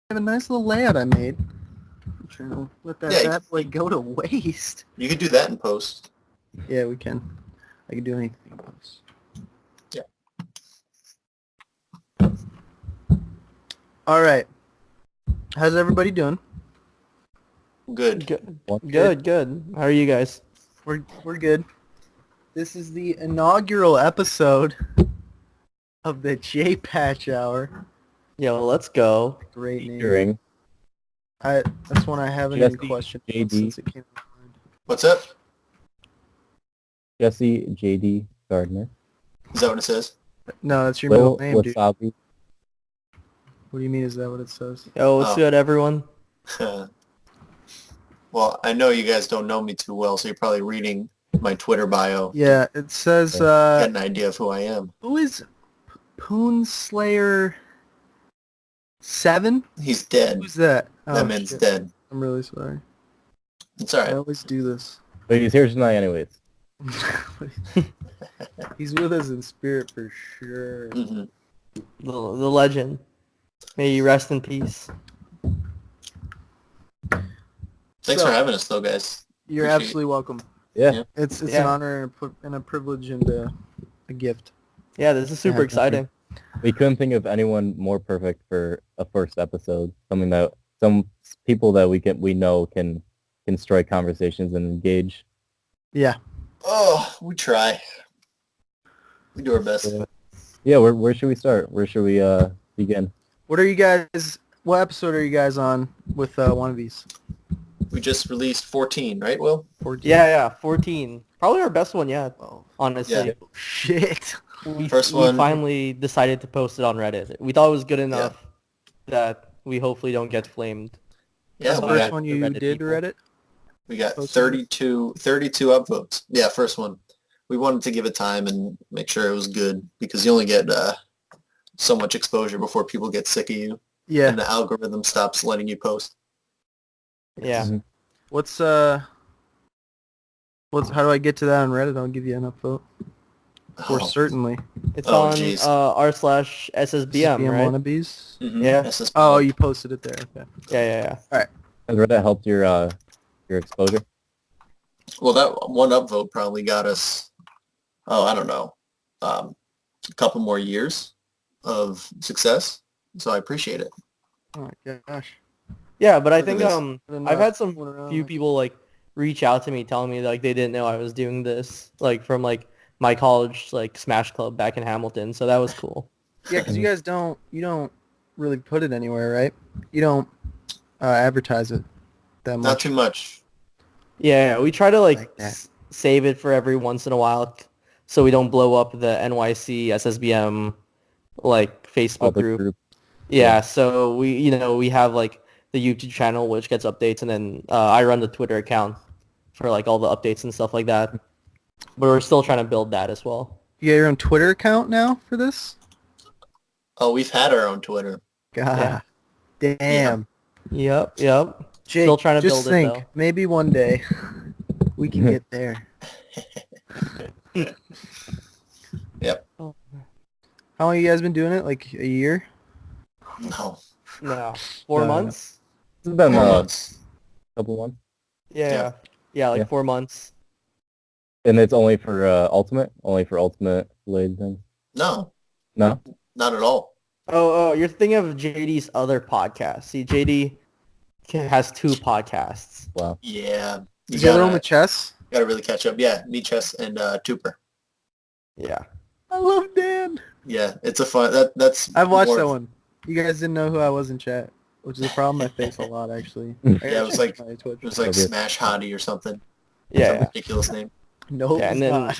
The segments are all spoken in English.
have a nice little layout I made. I'm trying to let that Yeah, bad boy go to waste. You could do that in post. Yeah, we can. I can do anything in post. Yeah. All right. How's everybody doing? Good. Good. How are you guys? We're good. This is the inaugural episode of the Jpatch Hour. Yo, let's go. Great name. Featuring That's one I haven't Jesse, even questioned JD. since it came out. What's up? Jesse, JD Gardner, Is that what it says? No, that's your Lil middle name, dude. Wasabi. What do you mean? Is that what it says? Yo, what's Oh. good, everyone? Well, I know you guys don't know me too well, so you're probably reading my Twitter bio. Yeah, it says. Get an idea of who I am. Who is Poonslayer 7? He's dead. Who's that? That Oh, man's shit. dead. I'm really sorry. It's all I right. always do this. But he's here tonight anyways. He's with us in spirit for sure. hmm The legend. May you rest in peace. Thanks So, for having us, though, guys. You're Appreciate absolutely welcome. Yeah. Yeah. It's an Yeah. honor and a privilege and a gift. Yeah, this is super Yeah, exciting. We couldn't think of anyone more perfect for a first episode. Something that some people that we know can strike conversations and engage. Yeah. Oh, we try. We do our best. Yeah, where should we start? Where should we begin? What episode are you guys on with Wannabes? We just released 14, right, Will? 14? Yeah, 14. Probably our best one yet, Oh, honestly. Yeah. shit. We First one. finally decided to post it on Reddit. We thought it was good enough that we hopefully don't get flamed. Yeah, That's the we first got, one the you Reddit did, people. Reddit? we got Posted? 32 upvotes. Yeah, first one. We wanted to give it time and make sure it was good because you only get so much exposure before people get sick of you Yeah. and the algorithm stops letting you post. Yeah. Mhm. How do I get to that on Reddit? I'll give you an upvote. For Oh. certainly. It's Oh, on jeez. r/SSBM, right? Wannabes. Mhm. Yeah. SSB. Oh, you posted it there. Okay. Yeah. Has Reddit helped your exposure? Well, that one upvote probably got us, I don't know, a couple more years of success. So I appreciate it. Oh my gosh. Yeah, but I Look at think this. I've had some Going around few like- people like reach out to me telling me like they didn't know I was doing this like from like my college like Smash Club back in Hamilton, so that was cool. Yeah, because you guys don't really put it anywhere, right? You don't advertise it that Not much. too much. Yeah, we try to like Like that. save it for every once in a while so we don't blow up the NYC SSBM like All Facebook the group. group. Yeah, so we have like the YouTube channel which gets updates, and then I run the Twitter account for like all the updates and stuff like that. But we're still trying to build that as well. You got your own Twitter account now for this? Oh, we've had our own Twitter. God. Damn. Yep. Jake, Still trying to just build it, think, though. maybe one day we can get there. Yep. How long have you guys been doing it? Like a year? No. No, 4 No. months. It's been 4 a months. Yeah, couple months. like Yeah. 4 months. And it's only for Ultimate related things. No, No? not at all. Oh, you're thinking of JD's other podcast. See, JD has 2 podcasts. Wow. Yeah. You Is the other one gotta, with chess? gotta really catch up. Yeah, me, Chess, and Tooper. Yeah. I love Dan. Yeah, it's a fun. That's. I've watched more that of- one. You guys didn't know who I was in chat, which is a problem I face a lot, actually. Yeah, it was like My Twitch. it was like Okay. Smash Hottie or something. Yeah. Some ridiculous name. No, Yeah, it's and then- not.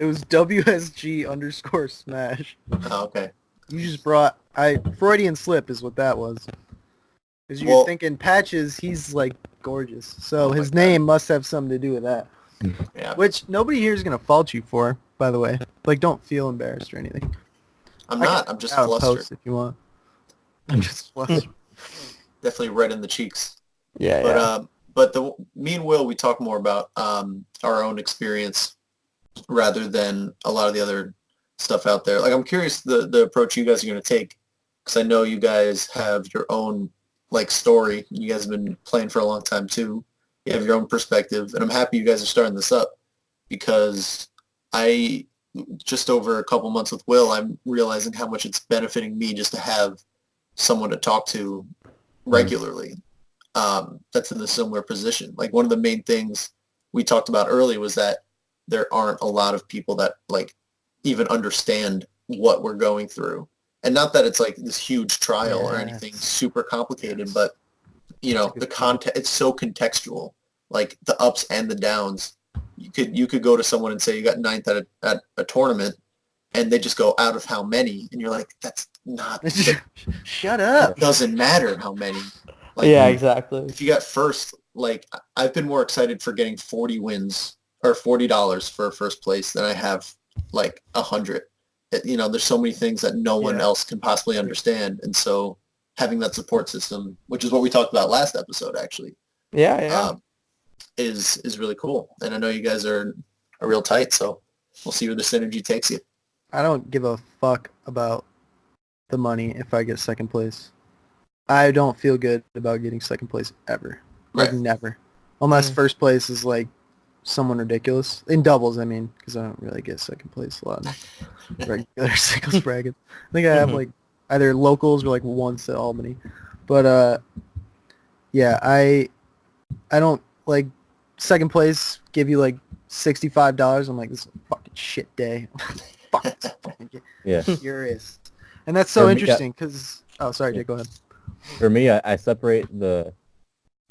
It was WSG_Smash. Oh, okay. You just brought Freudian slip is what that was. Because you're Well- thinking Patches, he's like gorgeous. So Oh my his God. name must have something to do with that. Yeah, Which nobody here is gonna fault you for, by the way. Like, don't feel embarrassed or anything. I'm I not. can I'm just out flustered. post if you want. I'm just flustered. Definitely red in the cheeks. Yeah. But me and Will, we talk more about our own experience rather than a lot of the other stuff out there. Like, I'm curious the approach you guys are going to take because I know you guys have your own like story. You guys have been playing for a long time too. You have your own perspective, and I'm happy you guys are starting this up because I just over a couple months with Will, I'm realizing how much it's benefiting me just to have someone to talk to regularly. That's in a similar position. Like one of the main things we talked about early was that there aren't a lot of people that like even understand what we're going through. And not that it's like this huge trial or anything super complicated, but you know, the content, it's so contextual, like the ups and the downs. You could go to someone and say you got ninth at a tournament and they just go out of how many, and you're like, that's not, Shut up. it doesn't matter how many. Like, Yeah, exactly. if you got first, like I've been more excited for getting 40 wins or $40 for first place than I have like 100. You know, there's so many things that no one else can possibly understand, and so having that support system, which is what we talked about last episode, actually, is really cool. And I know you guys are real tight, so we'll see where the synergy takes you. I don't give a fuck about the money if I get second place. I don't feel good about getting second place ever. Like never. Unless first place is like someone ridiculous. In doubles, I mean, because I don't really get second place a lot in regular singles brackets. I think I have like either locals or like once at Albany. But yeah, I don't like second place give you like $65. I'm like, this is a fucking shit day. Fuck this fucking game. Yeah. Furious. And that's so interesting because oh sorry, Jake, go ahead. For me, I separate the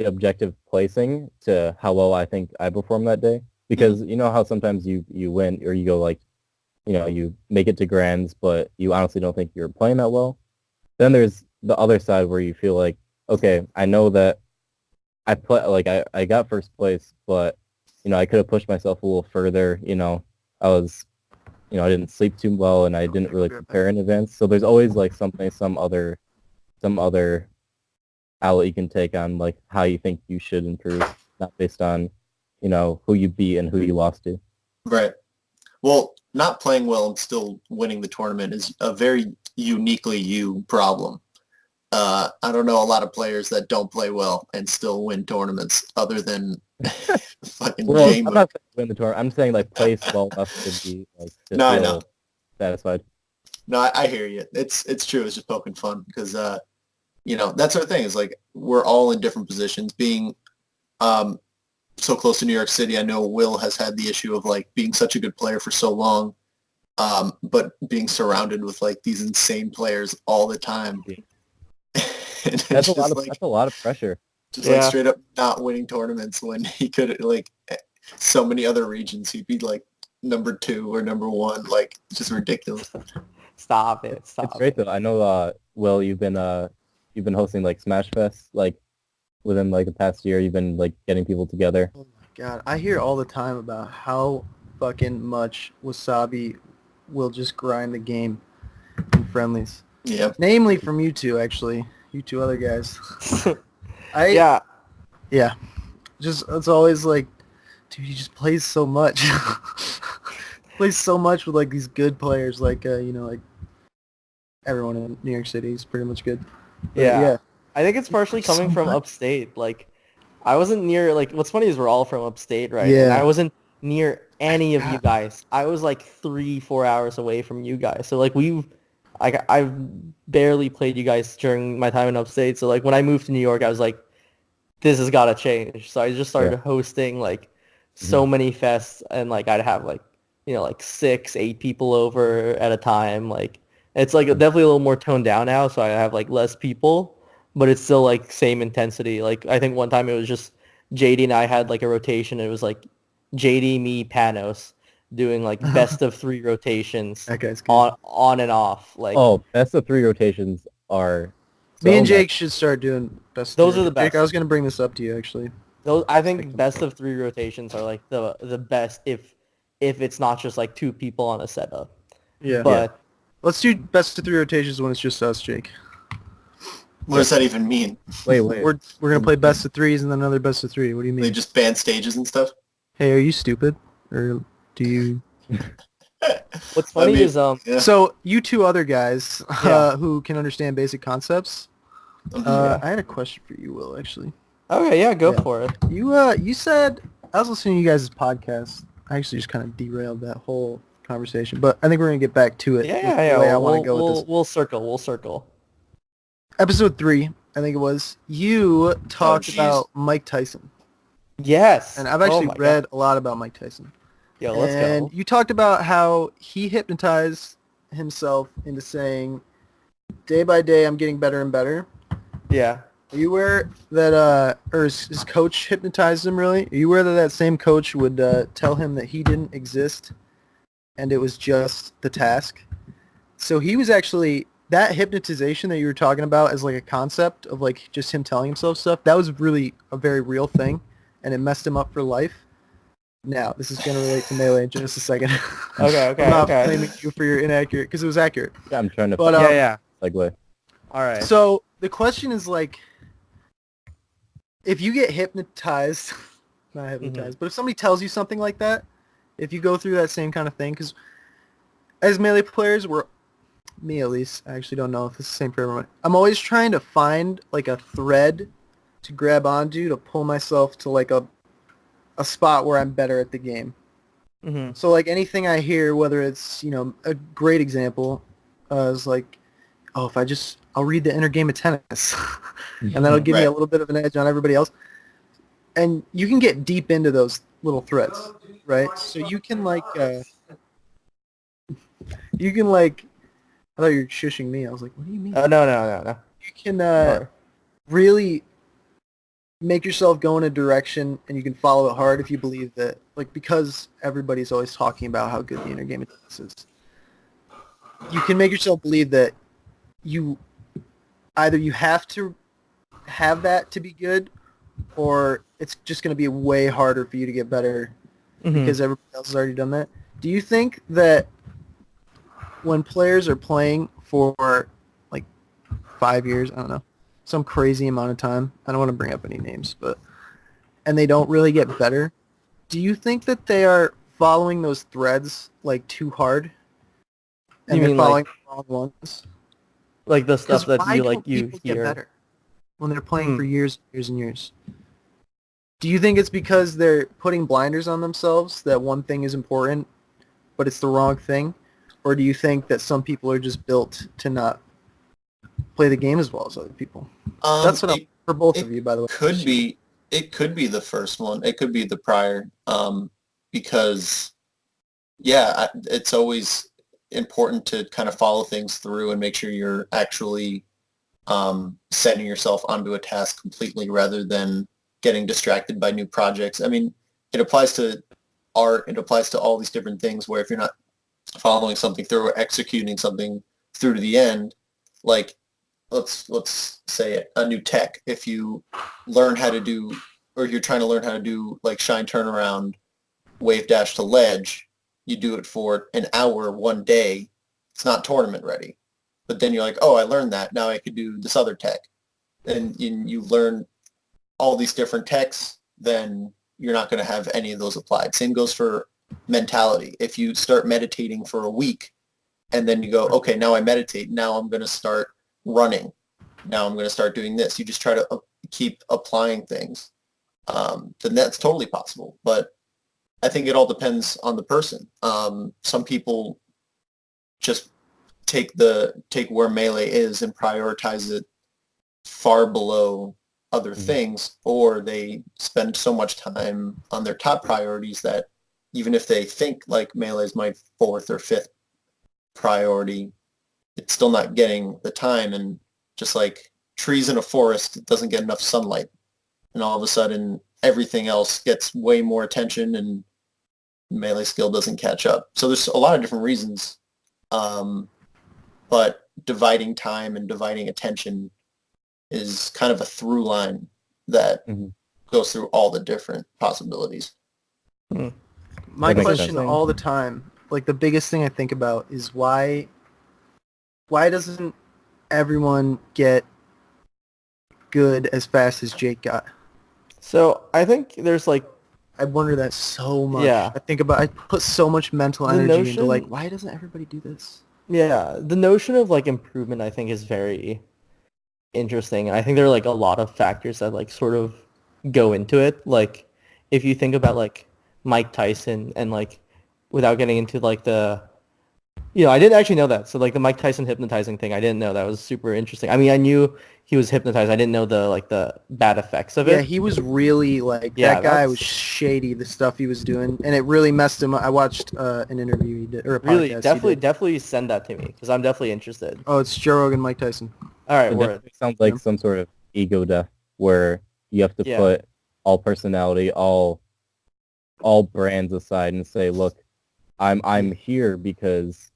objective placing to how well I think I perform that day. Because you know how sometimes you win or you go like, you know, you make it to grands, but you honestly don't think you're playing that well. Then there's the other side where you feel like, okay, I know that I got first place, but you know, I could have pushed myself a little further. You know, I didn't sleep too well and I didn't really prepare in advance. So there's always like some other outlet you can take on like how you think you should improve, not based on, you know, who you beat and who you lost to. Right. Well, not playing well and still winning the tournament is a very uniquely you problem. I don't know a lot of players that don't play well and still win tournaments other than fucking Well, Jmook. I'm not saying win the tournament. I'm saying like place well enough to be like to No, I feel know. satisfied. No, I hear you. It's true. It's just poking fun because, you know, that's our thing is like we're all in different positions. Being so close to New York City, I know Will has had the issue of like being such a good player for so long, but being surrounded with like these insane players all the time. That's a lot of pressure. Just like straight up not winning tournaments when he could like so many other regions he'd be like number 2 or number 1, like just ridiculous. Stop it. It's great though. I know Will, you've been hosting like Smash Fest like within like the past year. You've been like getting people together. Oh my god, I hear all the time about how fucking much Wasabi will just grind the game in friendlies. Yeah. Namely from you two, actually. You two other guys. Yeah. Just it's always like, dude, he just plays so much. Plays so much with like these good players, like you know, like everyone in New York City is pretty much good. But, yeah. I think it's partially coming from upstate. Like, I wasn't near, like, what's funny is we're all from upstate, right? Yeah. And I wasn't near any of you guys. I was like 3-4 hours away from you guys. So like I've barely played you guys during my time in upstate. So like when I moved to New York, I was like, this has got to change. So I just started hosting like so many fests, and like I'd have like, you know, like 6-8 people over at a time. Like it's like definitely a little more toned down now. So I have like less people, but it's still like same intensity. Like I think one time it was just JD and I had like a rotation. It was like JD, me, Panos doing like best of 3 rotations that guy's good. on and off. Like best of 3 rotations are. Me and Jake should start doing best. Those 3. are the best. Jake, I was gonna bring this up to you actually. Those, I think best of 3 rotations are like the best if it's not just like 2 people on a setup. Yeah. But let's do best of 3 rotations when it's just us, Jake. What does that even mean? Wait. We're gonna play best of 3s and then another best of 3. What do you mean? They just ban stages and stuff? Hey, are you stupid? Or do you... What's funny is yeah. So you two other guys Yeah. who can understand basic concepts, Yeah. I had a question for you, Will, actually. Okay, yeah, go Yeah. for it. You said, I was listening to you guys' podcast. I actually just kind of derailed that whole conversation, but I think we're going to get back to it. Yeah. The way I want to go with this. We'll circle. Episode 3, I think it was, you talked jeez. about Mike Tyson. Yes. And I've actually my read God. a lot about Mike Tyson. Yo, let's And go. you talked about how he hypnotized himself into saying, day by day, I'm getting better and better. Yeah. Are you aware that, or his coach hypnotized him, really? Are you aware that same coach would tell him that he didn't exist and it was just the task? So he was actually, that hypnotization that you were talking about as like a concept of like just him telling himself stuff, that was really a very real thing and it messed him up for life. Now, this is going to relate to Melee in just a second. Okay. I'm not blaming you for your inaccurate, because it was accurate. Yeah, I'm trying to But, Yeah. segue. All right. So the question is like, if you get hypnotized, not hypnotized, but if somebody tells you something like that, if you go through that same kind of thing, because as Melee players, me at least, I actually don't know if it's the same for everyone. I'm always trying to find like a thread to grab onto to pull myself to like a spot where I'm better at the game. Mm-hmm. So like anything I hear, whether it's, a great example is like, oh, I'll read the inner game of tennis and that'll give me a little bit of an edge on everybody else. And you can get deep into those little threads, right? So you can like, I thought you were shushing me. I was like, what do you mean? No. You can really make yourself go in a direction and you can follow it hard if you believe that, like, because everybody's always talking about how good the inner game of tennis is. You can make yourself believe that you have to have that to be good, or it's just going to be way harder for you to get better because everybody else has already done that. Do you think that when players are playing for like 5 years, I don't know, some crazy amount of time, I don't want to bring up any names, and they don't really get better, do you think that they are following those threads like too hard? And You they're mean, following like, the wrong ones? like the stuff that why you don't you people get hear. better when they're playing for years and years? Do you think it's because they're putting blinders on themselves that one thing is important, but it's the wrong thing? Or do you think that some people are just built to not play the game as well as other people? That's what for both of you, by the way. It could be the first one. It could be the prior. Because, yeah, it's always important to kind of follow things through and make sure you're actually setting yourself onto a task completely rather than getting distracted by new projects. I mean, it applies to art. It applies to all these different things where if you're not following something through or executing something through to the end, like let's say a new tech, if you learn how to do, or you're trying to learn how to do like shine turnaround, wave dash to ledge, you do it for an hour one day, it's not tournament ready. But then you're like, oh, I learned that. Now I could do this other tech. And you learn all these different techs, then you're not going to have any of those applied. Same goes for mentality. If you start meditating for a week and then you go, okay, now I meditate. Now I'm going to start running. Now I'm going to start doing this. You just try to keep applying things. Then that's totally possible. But I think it all depends on the person. Some people just take where Melee is and prioritize it far below other things, or they spend so much time on their top priorities that even if they think like Melee is my fourth or fifth priority, it's still not getting the time. And just like trees in a forest, it doesn't get enough sunlight. And all of a sudden, everything else gets way more attention and Melee skill doesn't catch up. So there's a lot of different reasons. But dividing time and dividing attention is kind of a through line that goes through all the different possibilities. My That makes question sense. all the time, like the biggest thing I think about is why doesn't everyone get good as fast as Jake got? So I think there's like I wonder that so much. Yeah. I put so much mental The energy into like, notion- why doesn't everybody do this? Yeah, the notion of like improvement, I think, is very interesting. And I think there are like a lot of factors that like sort of go into it. Like if you think about like Mike Tyson and like without getting into like I didn't actually know that. So like the Mike Tyson hypnotizing thing, I didn't know. That was super interesting. I mean, I knew he was hypnotized. I didn't know the bad effects of Yeah, it. he was really like Yeah, that guy was that's- shady. The stuff he was doing, and it really messed him up. I watched an interview he did or a Really, podcast. definitely send that to me because I'm definitely interested. Oh, it's Joe Rogan, Mike Tyson. All right, It word. definitely sounds like Yeah. some sort of ego death where you have to Yeah. put all personality, all brands aside and say, look, I'm here because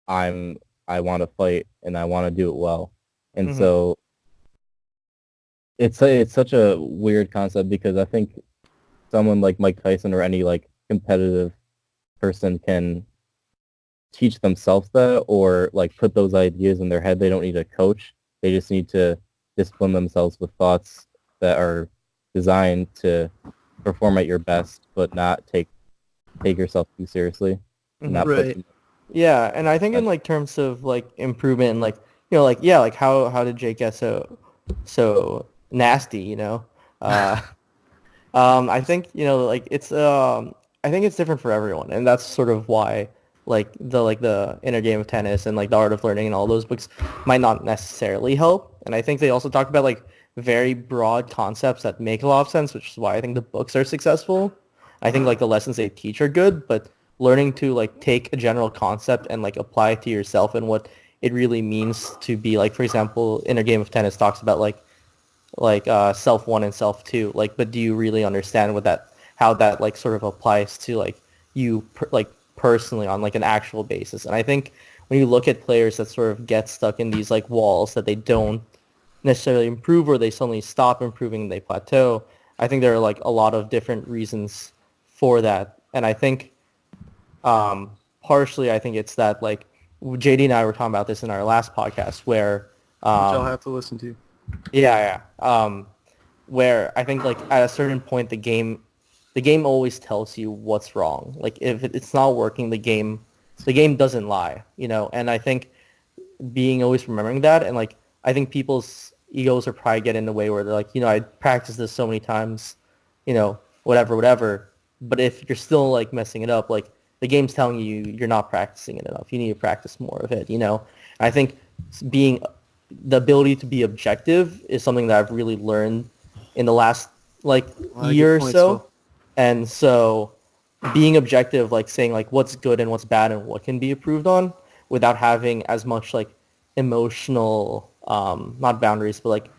I want to fight and I want to do it well. And Mhm. so it's such a weird concept because I think someone like Mike Tyson or any like competitive person can teach themselves that or like put those ideas in their head. They don't need a coach. They just need to discipline themselves with thoughts that are designed to perform at your best, but not take yourself too seriously. Mhm. Not Right. put Yeah, and I think in like terms of like improvement and like like yeah, like how did Jake get so nasty, I think, like it's I think it's different for everyone, and that's sort of why like the inner game of tennis and like the art of learning and all those books might not necessarily help. And I think they also talk about like very broad concepts that make a lot of sense, which is why I think the books are successful. I think like the lessons they teach are good, but learning to like take a general concept and like apply it to yourself and what it really means to be like, for example, inner game of tennis talks about like self one and self two, like, but do you really understand how that like sort of applies to like like personally on like an actual basis? And I think when you look at players that sort of get stuck in these like walls that they don't necessarily improve or they suddenly stop improving and they plateau, I think there are like a lot of different reasons for that. And I think partially I think it's that like JD and I were talking about this in our last podcast where Which I'll have to listen to. yeah. Where I think like at a certain point the game always tells you what's wrong. Like if it's not working, the game doesn't lie, And I think being always remembering that, and like I think people's egos are probably get in the way where they're like, I practiced this so many times, whatever. But if you're still like messing it up, like the game's telling you you're not practicing it enough. You need to practice more of it, I think being the ability to be objective is something that I've really learned in the last like A lot of year or good points, so. Phil. And so being objective, like saying like what's good and what's bad and what can be improved on without having as much like emotional, not boundaries, but like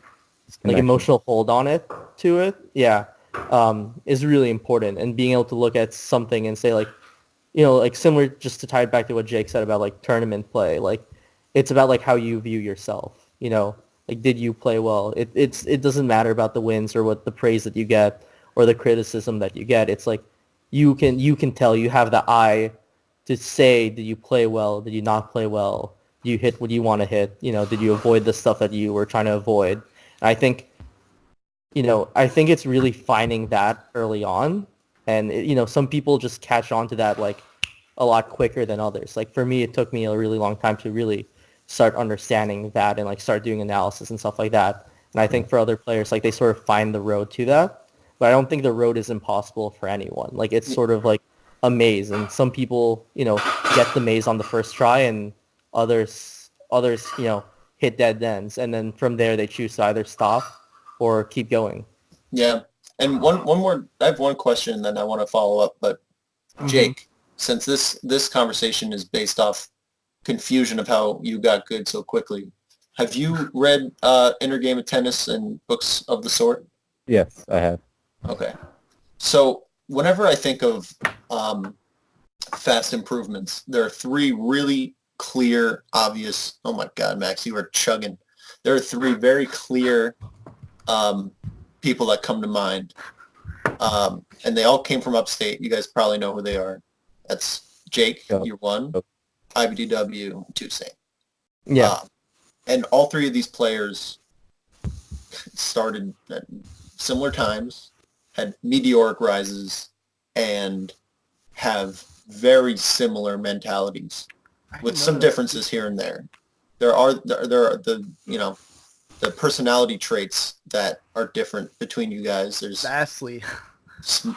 connection. emotional hold on it to it. Yeah. Is really important. And being able to look at something and say like, like similar, just to tie it back to what Jake said about like tournament play, like it's about like how you view yourself, like did you play well? It doesn't matter about the wins or what the praise that you get or the criticism that you get. It's like you can tell, you have the eye to say, did you play well? Did you not play well? Did you hit what you want to hit? Did you avoid the stuff that you were trying to avoid? And I think it's really finding that early on. And, some people just catch on to that like a lot quicker than others. Like for me, it took me a really long time to really start understanding that and like start doing analysis and stuff like that. And I think for other players, like they sort of find the road to that. But I don't think the road is impossible for anyone. Like it's sort of like a maze, and some people, get the maze on the first try, and others, hit dead ends, and then from there they choose to either stop or keep going. Yeah. And one more, I have one question and then I want to follow up, but Jake, since this conversation is based off confusion of how you got good so quickly, have you read Inner Game of Tennis and books of the sort? Yes, I have. Okay. So whenever I think of fast improvements, there are three really clear, obvious, oh my God, Max, you are chugging. There are three very clear people that come to mind. And they all came from upstate. You guys probably know who they are. That's Jake, Yep. you're one, Yep. IBDW, Toussaint. Yeah. And all three of these players started at similar times, had meteoric rises, and have very similar mentalities with some differences here and there. There are the the personality traits that are different between you guys. Vastly.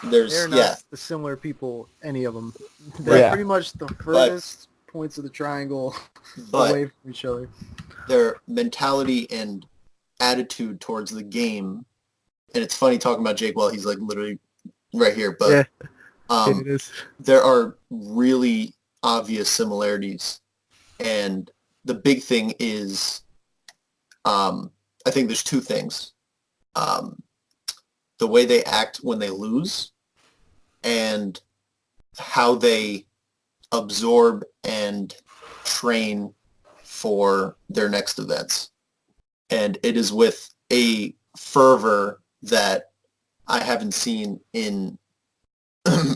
There's They're not the similar people, any of them. Right. They're pretty much the furthest points of the triangle away from each other. Their mentality and attitude towards the game, and it's funny talking about Jake while he's like literally right here, but it is. There are really obvious similarities, and the big thing is, I think there's two things. The way they act when they lose and how they absorb and train for their next events. And it is with a fervor that I haven't seen in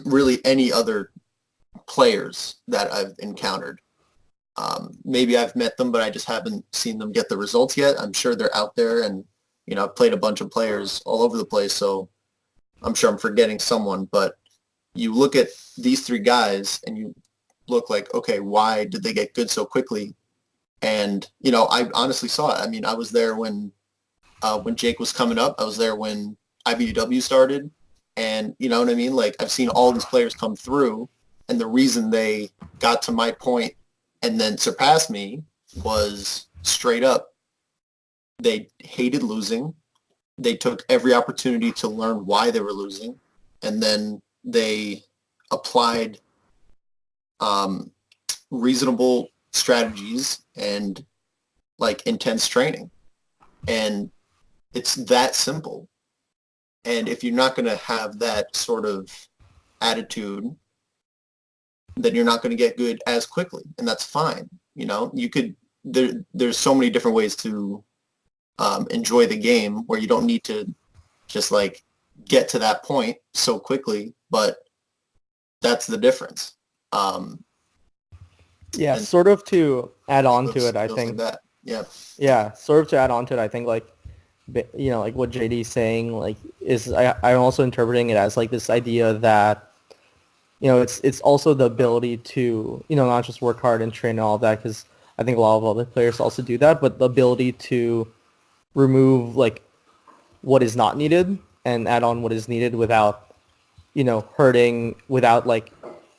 really any other players that I've encountered. Maybe I've met them, but I just haven't seen them get the results yet. I'm sure they're out there, and I've played a bunch of players all over the place, so I'm sure I'm forgetting someone. But you look at these three guys, and you look like, okay, why did they get good so quickly? And I honestly saw it. I mean, I was there when Jake was coming up. I was there when IBDW started, and you know what I mean. Like, I've seen all these players come through, and the reason they got to my point and then surpassed me was straight up. They hated losing. They took every opportunity to learn why they were losing, and then they applied reasonable strategies and like intense training. And it's that simple. And if you're not going to have that sort of attitude, then you're not going to get good as quickly, and that's fine. You could there's so many different ways to enjoy the game where you don't need to just like get to that point so quickly, but that's the difference. Sort of to add on to it, I think. Like that. Yeah, sort of to add on to it, I think like what JD's saying, like is I'm also interpreting it as like this idea that it's also the ability to not just work hard and train and all of that, because I think a lot of other players also do that, but the ability to remove like what is not needed and add on what is needed without hurting, without like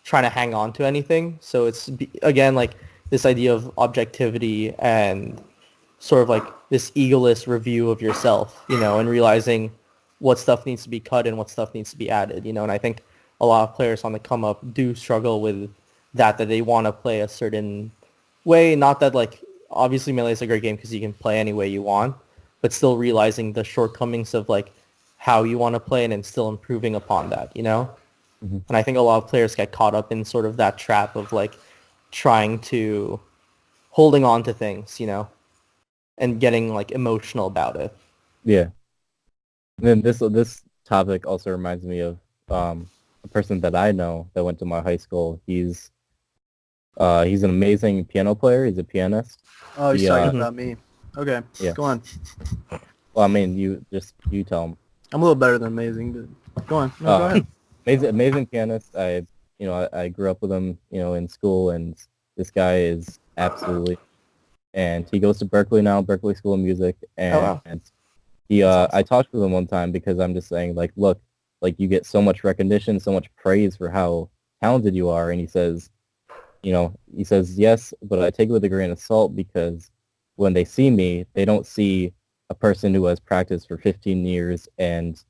trying to hang on to anything. So it's again like this idea of objectivity and sort of like this egoless review of yourself, and realizing what stuff needs to be cut and what stuff needs to be added, and I think a lot of players on the come up do struggle with that they want to play a certain way. Not that like obviously Melee is a great game because you can play any way you want, but still realizing the shortcomings of like how you want to play and then still improving upon that, Mm-hmm. And I think a lot of players get caught up in sort of that trap of like holding on to things, and getting like emotional about it. Yeah. And then this topic also reminds me of a person that I know that went to my high school. He's an amazing piano player. He's a pianist. Oh, he's talking about me. Okay, yeah. Go on. Well, I mean, you tell him. I'm a little better than amazing, but go on. No, go ahead. Amazing pianist. I grew up with him, in school, and this guy is absolutely. And he goes to Berkeley now, Berkeley School of Music, and he I talked with him one time because I'm just saying, like, look, like you get so much recognition, so much praise for how talented you are, and he says, yes, but I take it with a grain of salt because when they see me, they don't see a person who has practiced for 15 years and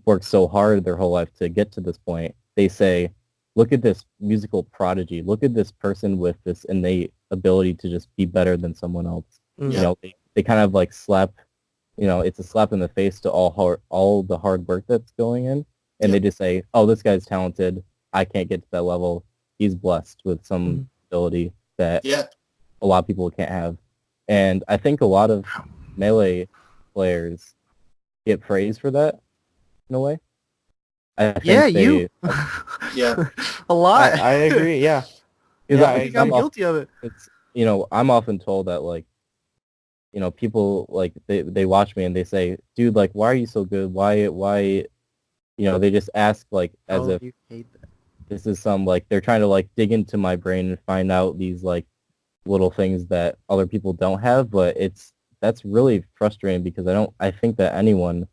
worked so hard their whole life to get to this point. They say, look at this musical prodigy. Look at this person with this innate ability to just be better than someone else. Mm-hmm. They kind of like slap, it's a slap in the face to all the hard work that's going in. And they just say, oh, this guy's talented. I can't get to that level. He's blessed with some ability that a lot of people can't have. And I think a lot of Melee players get praised for that in a way. I think you. Yeah. A lot. I agree. Yeah. I think I'm guilty of it. It's I'm often told that like people like they watch me and they say, dude, like why are you so good? Why they just ask like as Oh, if you hate that. this is some like they're trying to like dig into my brain and find out these like little things that other people don't have, but that's really frustrating because I think that anyone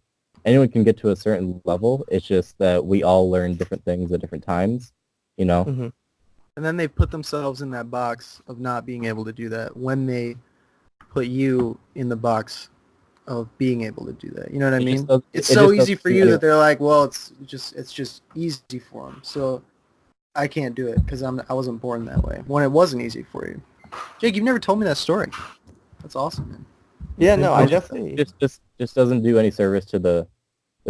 can get to a certain level. It's just that we all learn different things at different times, you know. Mm-hmm. And then they put themselves in that box of not being able to do that when they put you in the box of being able to do that. You know what I mean? It's so easy for you that they're like, well, it's just easy for them. So I can't do it because I wasn't born that way. When it wasn't easy for you. Jake, you've never told me that story. That's awesome, man. Yeah, no, I definitely just doesn't do any service to the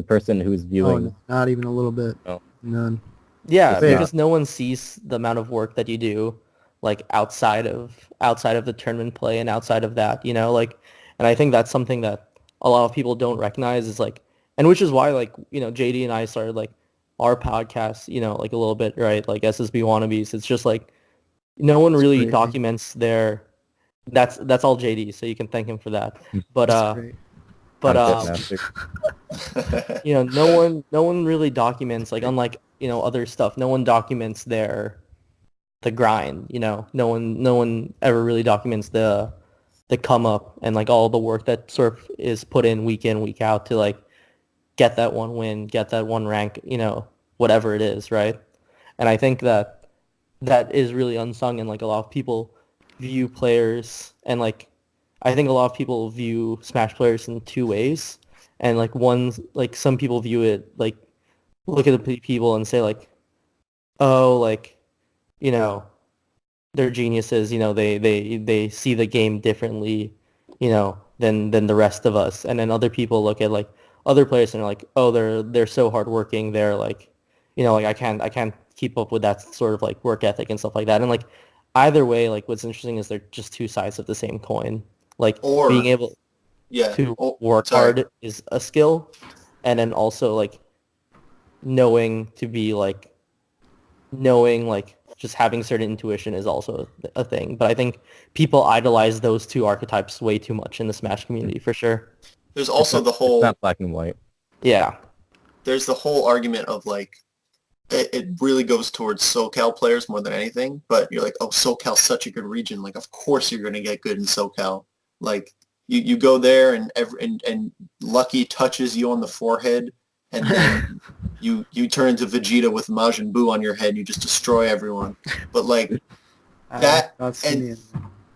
person who's viewing. Oh, not even a little bit. No. None. Yeah, It's because no one sees the amount of work that you do, like outside of the tournament play and outside of that, like, and I think that's something that a lot of people don't recognize is like, and which is why like, JD and I started like our podcast, like a little bit, right? Like SSB Wannabes. It's just like no one really crazy. documents that's all JD, so you can thank him for that. But That's great. Concept master. no one really documents, like, unlike other stuff, no one documents the grind. No one ever really documents the come up and like all the work that sort of is put in week out to like get that one win, get that one rank, whatever it is, right? And I think that is really unsung, and like a lot of people view players, and like I think a lot of people view Smash players in two ways. And like one's like some people view it like look at the people and say like, oh, like, they're geniuses, they see the game differently, than the rest of us. And then other people look at like other players and are like, oh, they're so hardworking, they're like, like I can't keep up with that sort of like work ethic and stuff like that. And like either way, like what's interesting is they're just two sides of the same coin. Like being able to work hard is a skill, and then also like knowing just having certain intuition is also a thing. But I think people idolize those two archetypes way too much in the Smash community, for sure. There's also it's not black and white. Yeah. There's the whole argument of like it really goes towards SoCal players more than anything, but you're like, oh, SoCal's such a good region. Like, of course you're going to get good in SoCal. Like, you go there and Lucky touches you on the forehead, and then you turn into Vegeta with Majin Buu on your head, and you just destroy everyone. But like that, and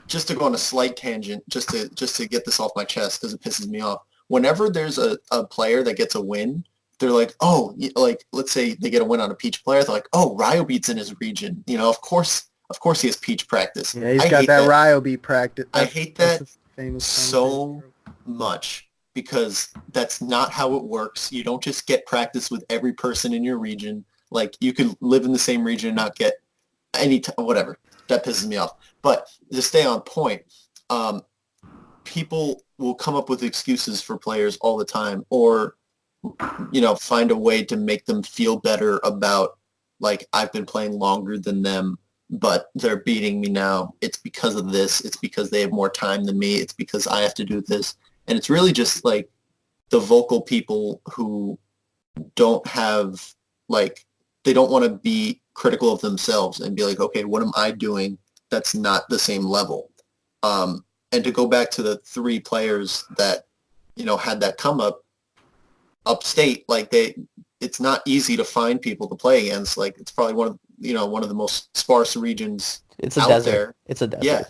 just to go on a slight tangent, just to get this off my chest because it pisses me off. Whenever there's a player that gets a win, they're like, oh, like let's say they get a win on a Peach player, they're like, oh, Ryobeat's in his region. Of course he has Peach practice. Yeah, he's got that Ryobeat practice. I hate that so much because that's not how it works. You don't just get practice with every person in your region. Like you could live in the same region and not get any whatever. That pisses me off. But to stay on point, people will come up with excuses for players all the time, or find a way to make them feel better about, like, I've been playing longer than them, but they're beating me now. It's because of this. It's because they have more time than me. It's because I have to do this. And it's really just, like, the vocal people who don't have, like, they don't want to be critical of themselves and be like, okay, what am I doing that's not the same level? And to go back to the three players that, had that come up, upstate, like it's not easy to find people to play against. Like it's probably one of the most sparse regions it's a out desert. there. It's a desert. Yeah,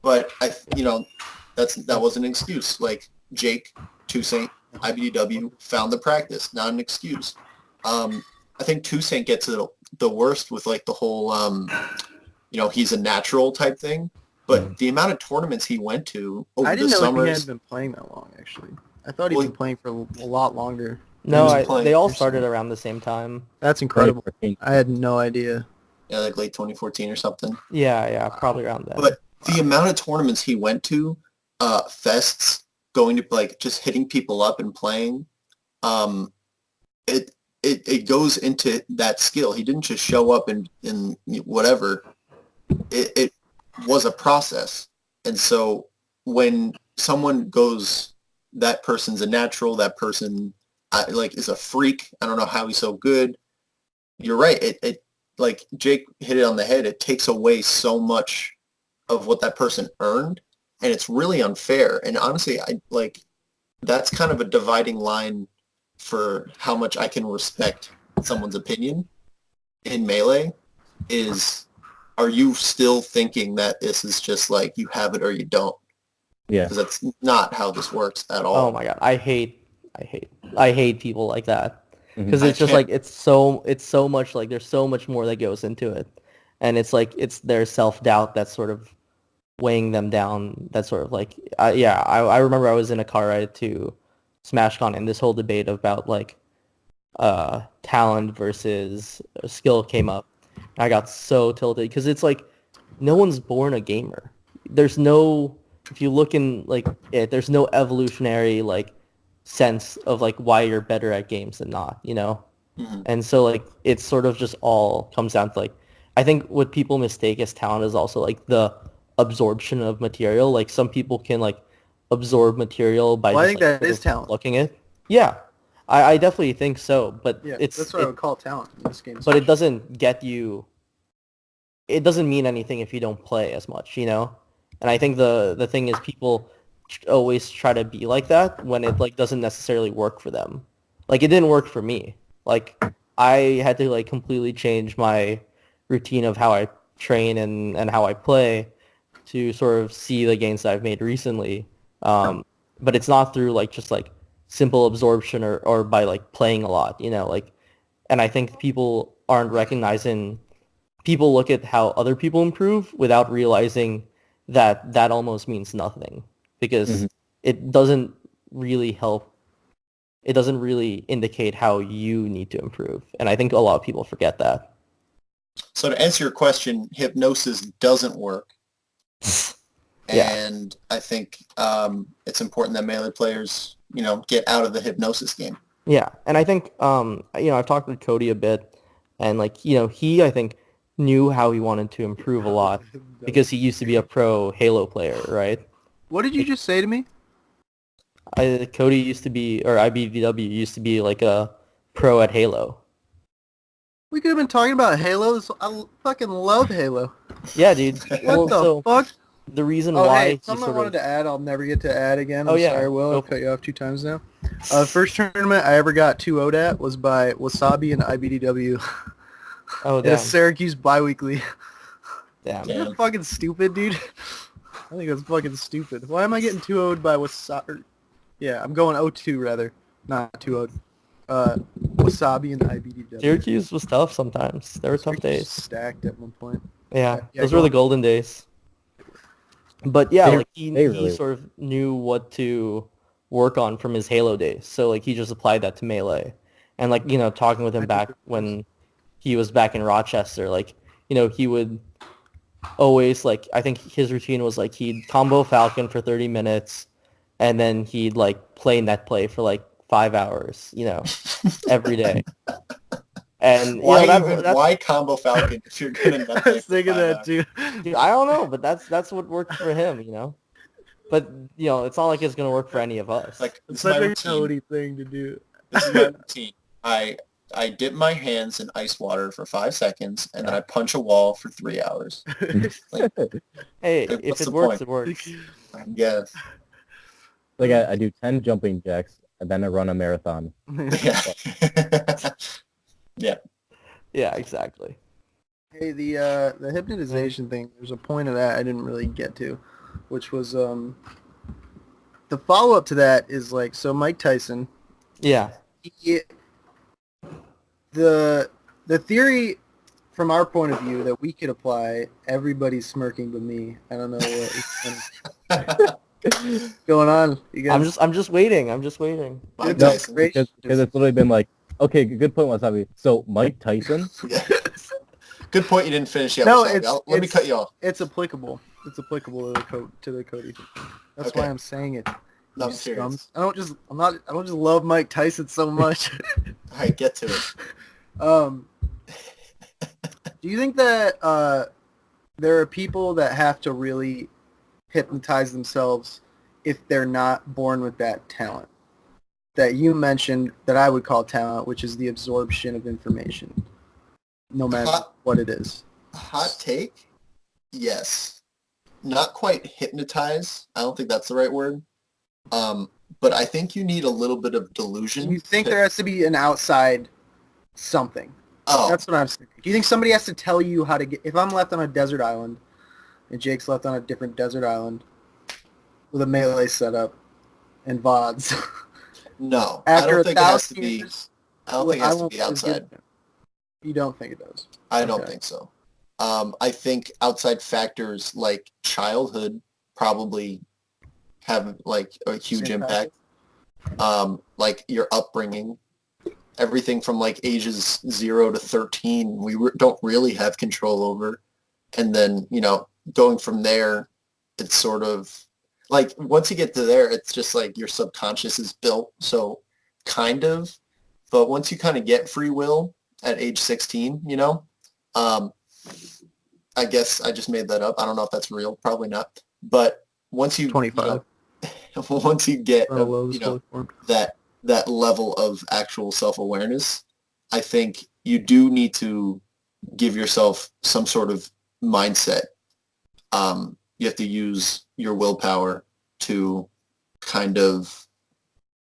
but that wasn't an excuse. Like Jake, Toussaint, IBDW found the practice, not an excuse. I think Toussaint gets it the worst with like the whole he's a natural type thing. But the amount of tournaments he went to over the summers... I didn't know he had been playing that long, actually. I thought he'd been playing for a lot longer. No, they all started around the same time. That's incredible. I had no idea. Yeah, like late 2014 or something. Yeah, probably around that. But the amount of tournaments he went to, fests, going to, like, just hitting people up and playing, it goes into that skill. He didn't just show up and whatever. It was a process. And so when someone goes, that person's a natural, that person is a freak. I don't know how he's so good. You're right. It like Jake hit it on the head. It takes away so much of what that person earned, and it's really unfair. And honestly, that's kind of a dividing line for how much I can respect someone's opinion in Melee is, are you still thinking that this is just like you have it or you don't? Yeah. Because that's not how this works at all. Oh my god, I hate people like that because I it's just can't- like it's so much like there's so much more that goes into it, and it's like it's their self-doubt that's sort of weighing them down. That's sort of like I remember I was in a car ride to SmashCon and this whole debate about like talent versus skill came up. I got so tilted because it's like no one's born a gamer. There's no, if you look in like it, there's no evolutionary like sense of like why you're better at games than not, you know? Mhm. And so like it's sort of just all comes down to like I think what people mistake as talent is also like the absorption of material. Like some people can like absorb material by Well, I just think like, that sort is of talent. looking it. Yeah. I definitely think so, but Yeah, it's that's what I would call talent in this game. but it doesn't get you. It doesn't mean anything if you don't play as much, you know. And I think the thing is people always try to be like that when it like doesn't necessarily work for them. Like it didn't work for me. Like I had to like completely change my routine of how I train and how I play to sort of see the gains that I've made recently. But it's not through like just like simple absorption or by like playing a lot, you know, like, and I think people aren't recognizing, people look at how other people improve without realizing that that almost means nothing because Mhm. it doesn't really help. It doesn't really indicate how you need to improve. And I think a lot of people forget that. So to answer your question, hypnosis doesn't work. Yeah. And I think it's important that Melee players, get out of the hypnosis game. Yeah, and I think I've talked with Cody a bit, and like he I think knew how he wanted to improve a lot because he used to be a pro Halo player, right? What did you just say to me? Cody used to be, or IBDW used to be like a pro at Halo. We could have been talking about Halo. I fucking love Halo. Yeah, dude. What Well, the so fuck? the reason Oh, why hey, he something I sort wanted of to add. I'll never get to add again. Oh, I'm yeah. sorry, Will. Go I've cut you off 2 times now. First tournament I ever got 2-0'd at was by Wasabi and IBDW oh at a damn Syracuse biweekly. damn Damn. Isn't that fucking stupid, dude? I think that's fucking stupid. Why am I getting 2-0'd by Wasabi? Yeah, I'm going 0-2 rather, not 2-0'd. Wasabi and IBDW. Syracuse was tough sometimes. There were tough Syracuse days. stacked at one point. Yeah, Yeah, those go were the on. golden days. But yeah, They- like they he really sort of knew what to work on from his Halo days. So like he just applied that to Melee. And like, talking with him back when he was back in Rochester, like, he would always like I think his routine was like he'd combo Falcon for 30 minutes and then he'd like play net play for like 5 hours, every day. And Why combo Falcon if you're good enough? I was thinking that too. Dude, I don't know, but that's what worked for him, But it's not like it's gonna work for any of us. Like It's this is my such a routine. Cody thing to do. This is my routine. I dip my hands in ice water for 5 seconds and then I punch a wall for 3 hours. Hey, Like, if what's it the works, point? it works. I guess. Like I do 10 jumping jacks and then I run a marathon. Yeah. Yeah. Yeah, exactly. Hey, the hypnotization thing. There's a point of that I didn't really get to, which was the follow up to that is like so Mike Tyson. Yeah. The theory from our point of view that we could apply. Everybody's smirking but me. I don't know what's going on. You guys, I'm just waiting. I'm just waiting. Mike No, Tyson. great. Because it's literally been like, okay, good point, Wasabi. So Mike Tyson? Yeah. Good point. You didn't finish yet. No, Wasabi. Let me cut you off. It's applicable. It's applicable to the Cody thing. That's Okay. why I'm saying it. No, you I'm serious. scums. I don't just love Mike Tyson so much. All right, get to it. Do you think that there are people that have to really hypnotize themselves if they're not born with that talent? that you mentioned that I would call talent, which is the absorption of information, no matter what it is. Hot take? Yes. Not quite hypnotize. I don't think that's the right word. But I think you need a little bit of delusion. You think there has to be an outside something? Oh, That's what I'm saying. Do you think somebody has to tell you how to get... If I'm left on a desert island, and Jake's left on a different desert island, with a melee setup, and VODs... no. After I don't think it has to 1,000 be... years, I don't think it has to won't be outside. You don't think it does? I don't Okay. think so. I think outside factors like childhood probably have like a huge impact. Like your upbringing, everything from like ages 0 to 13, we don't really have control over. And then, going from there, it's sort of like once you get to there, it's just like your subconscious is built. So kind of, but once you kind of get free will at age 16, I guess I just made that up. I don't know if that's real. Probably not. But once you 25. Once you get Formed. that level of actual self-awareness, I think you do need to give yourself some sort of mindset. You have to use your willpower to kind of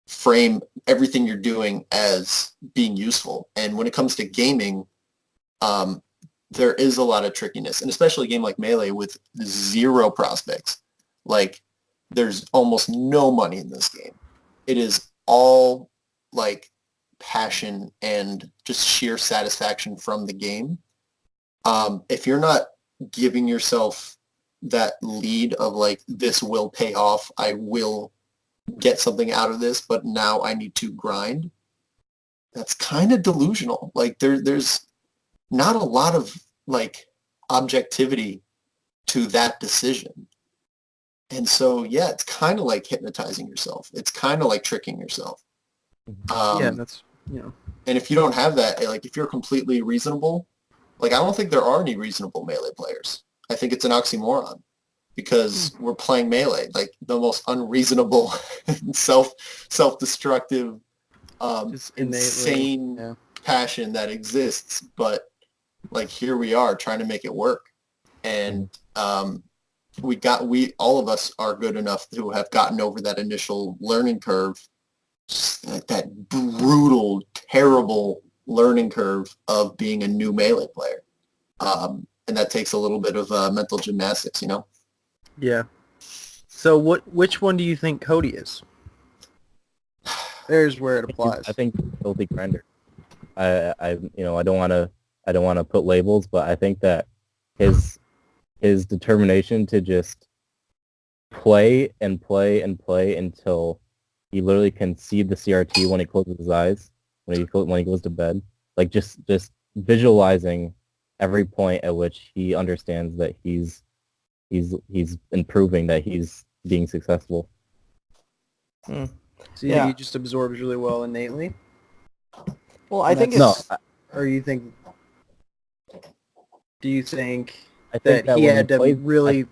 frame everything you're doing as being useful. And when it comes to gaming, there is a lot of trickiness, and especially a game like Melee with 0 prospects. Like, there's almost no money in this game. It is all, like, passion and just sheer satisfaction from the game. If you're not giving yourself that lead of, like, this will pay off, I will get something out of this, but now I need to grind, that's kind of delusional. Like, there's not a lot of like objectivity to that decision. And so, yeah, it's kind of like hypnotizing yourself. It's kind of like tricking yourself. Yeah, that's, And if you don't have that, like if you're completely reasonable, like I don't think there are any reasonable Melee players. I think it's an oxymoron because we're playing Melee, like the most unreasonable, self-destructive, insane passion that exists. But like here we are trying to make it work, and all of us are good enough to have gotten over that initial learning curve, that brutal, terrible learning curve of being a new Melee player, and that takes a little bit of mental gymnastics, Yeah. So which one do you think Cody is? There's where it applies. I think filthy grinder. I don't want to put labels, but I think that his determination to just play and play and play until he literally can see the CRT when he closes his eyes, when he goes to bed, like just visualizing every point at which he understands that he's improving, that he's being successful. So he just absorbs really well innately? Well, I think it's... No. Or you think... Do you think that he had to really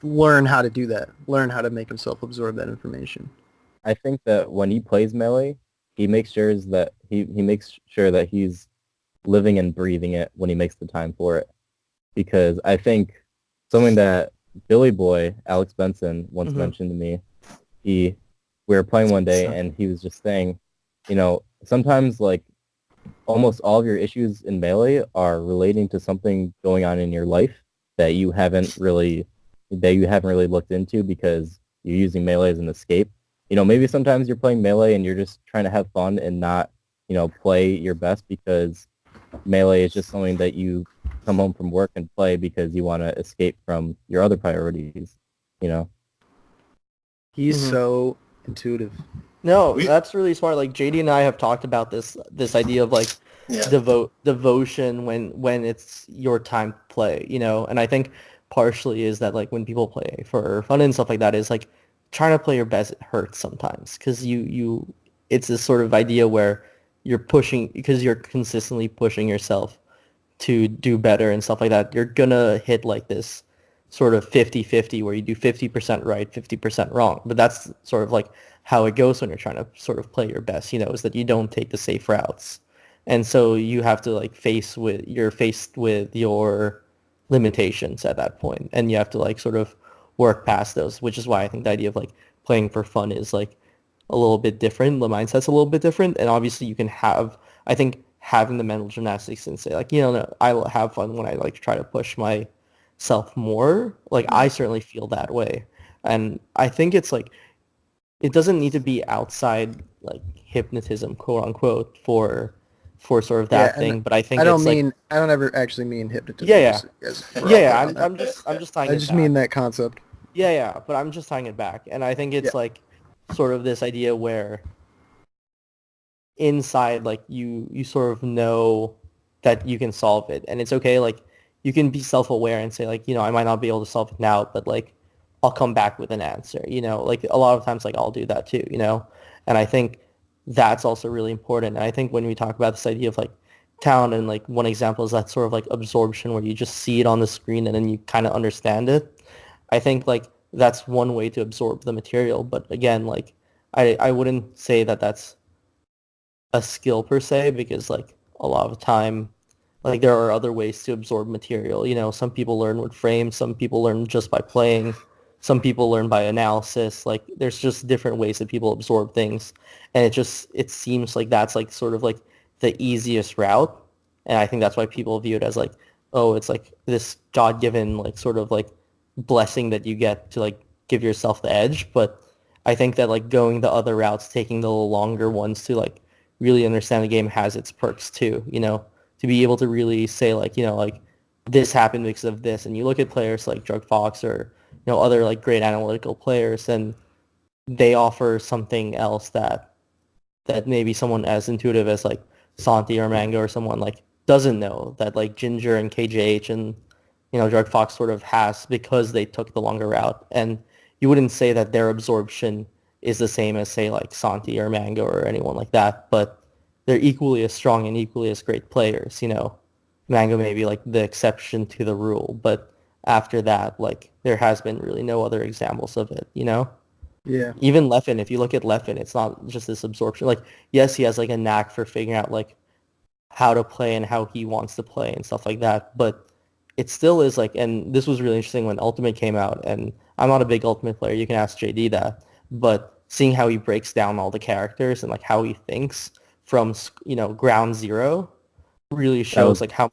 learn how to do that? Learn how to make himself absorb that information? I think that when he plays Melee, he makes sure that he makes sure that he's living and breathing it when he makes the time for it. Because I think something that Billy Boy, Alex Benson, once mentioned to me, we were playing one day and he was just saying, sometimes like almost all of your issues in Melee are relating to something going on in your life that you haven't really looked into because you're using Melee as an escape. Maybe sometimes you're playing Melee and you're just trying to have fun and not, play your best because Melee is just something that you come home from work and play because you want to escape from your other priorities, He's so intuitive. No, that's really smart. Like JD and I have talked about this idea of like devotion when it's your time to play, and I think partially is that like when people play for fun and stuff like that is like trying to play your best, it hurts sometimes because it's this sort of idea where you're pushing because you're consistently pushing yourself to do better and stuff like that. You're gonna hit like this sort of 50-50 where you do 50% right, 50% wrong. But that's sort of like how it goes when you're trying to sort of play your best, is that you don't take the safe routes. And so you have to like you're faced with your limitations at that point, and you have to like sort of work past those, which is why I think the idea of like playing for fun is like a little bit different. The mindset's a little bit different, and obviously you can have, I think, having the mental gymnastics and say like, no, I will have fun when I like try to push myself more. Like I certainly feel that way, and I think it's like it doesn't need to be outside like hypnotism, quote unquote, for sort of that thing. But I think I don't it's mean I don't ever actually mean hypnotism. Yeah. Yeah. I'm just tying I it just back. mean that concept. Yeah, but I'm just tying it back, and I think it's like sort of this idea where inside, like you sort of know that you can solve it, and it's okay. Like you can be self-aware and say like, I might not be able to solve it now, but like I'll come back with an answer. Like a lot of times, like I'll do that too. And I think that's also really important. And I think when we talk about this idea of like talent, and like one example is that sort of like absorption where you just see it on the screen and then you kind of understand it. I think like that's one way to absorb the material. But again, like I wouldn't say that that's a skill per se, because like a lot of the time, like there are other ways to absorb material. Some people learn with frames, some people learn just by playing, some people learn by analysis. Like there's just different ways that people absorb things, and it seems like that's like sort of like the easiest route. And I think that's why people view it as like, oh, it's like this God-given like sort of like blessing that you get to like give yourself the edge. But I think that like going the other routes, taking the longer ones to like really understand the game has its perks too, to be able to really say like, like this happened because of this. And you look at players like Drug Fox or, other like great analytical players, and they offer something else that maybe someone as intuitive as like Santi or Mango or someone like doesn't know, that like Ginger and KJH and, Drug Fox sort of has, because they took the longer route. And you wouldn't say that their absorption is the same as say like Santi or Mango or anyone like that, but they're equally as strong and equally as great players. Mango may be like the exception to the rule, but after that, like there has been really no other examples of it. Yeah. Even Leffen, if you look at Leffen, it's not just this absorption. Like, yes, he has like a knack for figuring out like how to play and how he wants to play and stuff like that, but it still is like, and this was really interesting when Ultimate came out, and I'm not a big Ultimate player, you can ask JD that, but seeing how he breaks down all the characters and like how he thinks from, ground zero really shows like how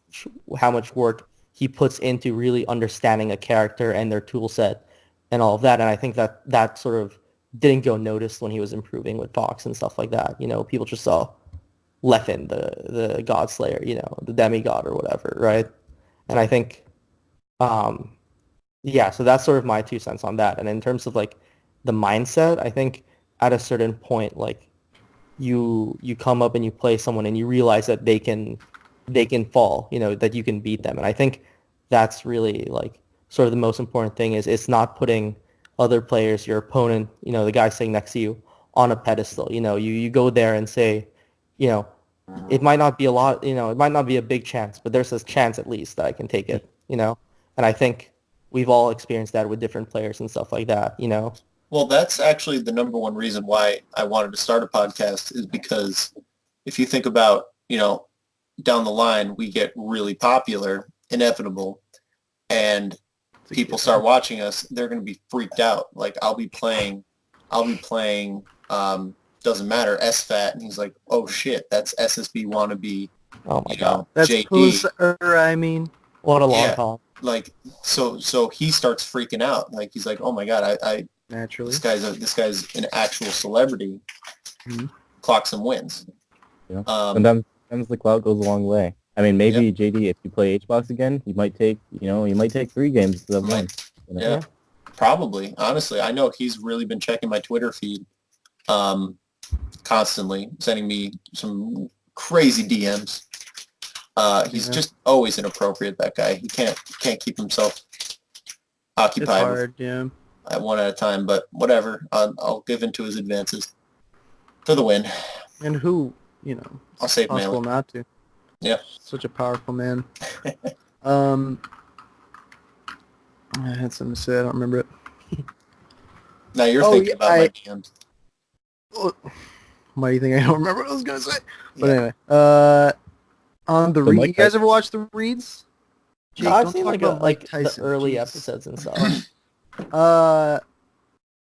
much work he puts into really understanding a character and their tool set and all of that. And I think that sort of didn't go noticed when he was improving with Fox and stuff like that. People just saw Leffen, the God Slayer, the demigod or whatever, right? And I think, so that's sort of my 2 cents on that. And in terms of like the mindset, I think at a certain point, like you come up and you play someone and you realize that they can fall, that you can beat them. And I think that's really like sort of the most important thing, is it's not putting other players, your opponent, the guy sitting next to you, on a pedestal. You go there and say, it might not be a lot, it might not be a big chance, but there's a chance at least that I can take it, And I think we've all experienced that with different players and stuff like that, Well, that's actually the number one reason why I wanted to start a podcast, is because if you think about, down the line, we get really popular, inevitable, and people start watching us, they're going to be freaked out. Like I'll be playing, doesn't matter, SFAT, and he's like, oh shit, that's SSB Wannabe. Oh my God. That's JD. I mean. What a long call. Like, so he starts freaking out. Like he's like, oh my God, I naturally, this guy's an actual celebrity. Mm-hmm. Clocks some wins. Yeah. Sometimes the clout goes a long way. I mean, maybe JD, if you play HBox again, you might take 3 games instead of 1. Yeah, probably. Honestly, I know he's really been checking my Twitter feed, constantly, sending me some crazy DMs. He's just always inappropriate, that guy. He can't keep himself occupied. It's hard, at one at a time, but whatever. I'll give in to his advances for the win. And who, I'll save possible Melee. not to. Yeah. Such a powerful man. I had something to say. I don't remember it. Now you're thinking about my DMs. Why do you think I don't remember what I was gonna say? But Yeah. anyway, on the Mike you guys Tyson. ever watch the reads? Jake, No, I've don't seen talk like about Mike the Tyson. early Jeez. episodes and stuff.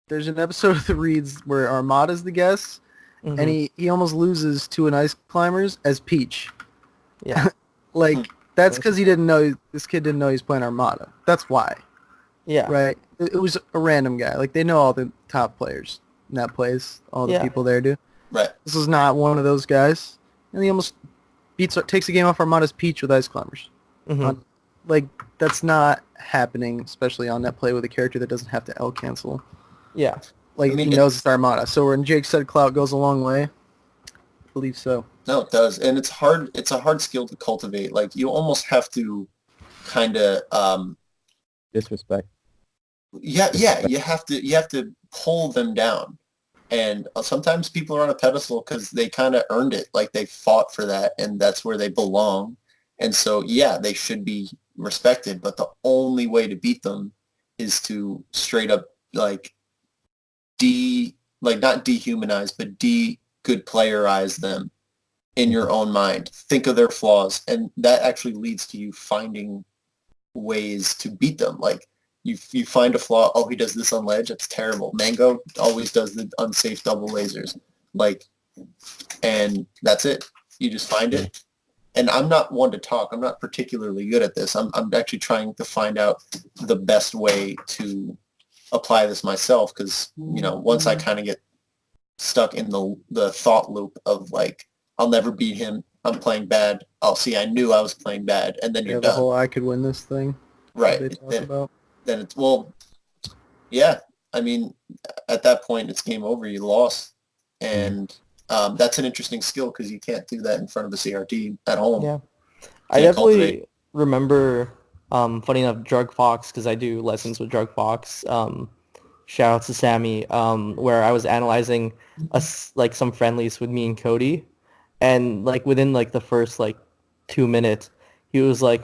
There's an episode of the reads where Armada's the guest, Mhm. and he almost loses to an ice climbers as Peach. Yeah. Like that's because he didn't know this kid didn't know he's playing Armada. That's why. Yeah. Right? It was a random guy. Like they know all the top players in that place. All the Yeah. people there do. Right. This was not one of those guys, and he almost takes the game off Armada's Peach with ice climbers. Mhm. Like that's not happening, especially on that play with a character that doesn't have to L cancel. Yeah. Like I mean, he knows it's Armada. So when Jake said clout goes a long way, I believe so. No, it does, and it's hard. It's a hard skill to cultivate. Like you almost have to kind of Disrespect. you have to pull them down, and sometimes people are on a pedestal because they kind of earned it, like they fought for that, and that's where they belong, and so yeah, they should be respected. But the only way to beat them is to straight up like not dehumanize, but good playerize them in your own mind. Think of their flaws, and that actually leads to you finding ways to beat them. Like you find a flaw. Oh, he does this on ledge. That's terrible. Mango always does the unsafe double lasers. Like, and that's it. You just find it. And I'm not one to talk. I'm not particularly good at this. I'm actually trying to find out the best way to apply this myself because, you know, once I kind of get stuck in the thought loop of like, I'll never beat him. I'm playing bad. Oh, see, I knew I was playing bad. And then you're The done. whole I could win this thing. Right. They talk about. Then it's, well, yeah. I mean, at that point, it's game over. You lost. And that's an interesting skill because you can't do that in front of a CRT at home. Yeah. I definitely remember, funny enough, Drug Fox, because I do lessons with Drug Fox. Shout out to Sammy, where I was analyzing like some friendlies with me and Cody. And like within like the first like 2 minutes, he was like,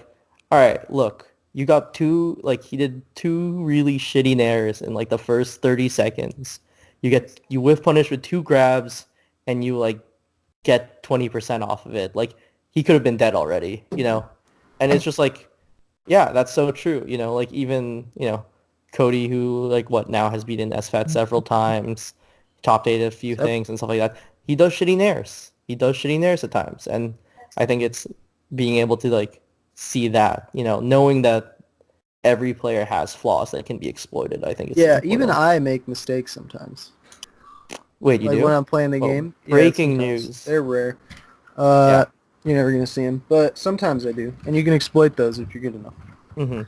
all right, look, you got he did two really shitty nairs in like the first 30 seconds. You whiff punish with 2 grabs and you like get 20% off of it. Like he could have been dead already, you know? And it's just like, yeah, that's so true. You know, like even, you know, Cody, who like now has beaten SFAT several times, top 8 a few things and stuff like that. He does shitty nairs. He does shitty nairs at times. And I think it's being able to like see that, you know, knowing that every player has flaws that can be exploited. I think it's important. Even I make mistakes sometimes. Wait, you like do? when I'm playing the game. Breaking sometimes. news. They're rare. Yeah. You're never gonna see them, but sometimes I do, and you can exploit those if you're good enough. Mm-hmm.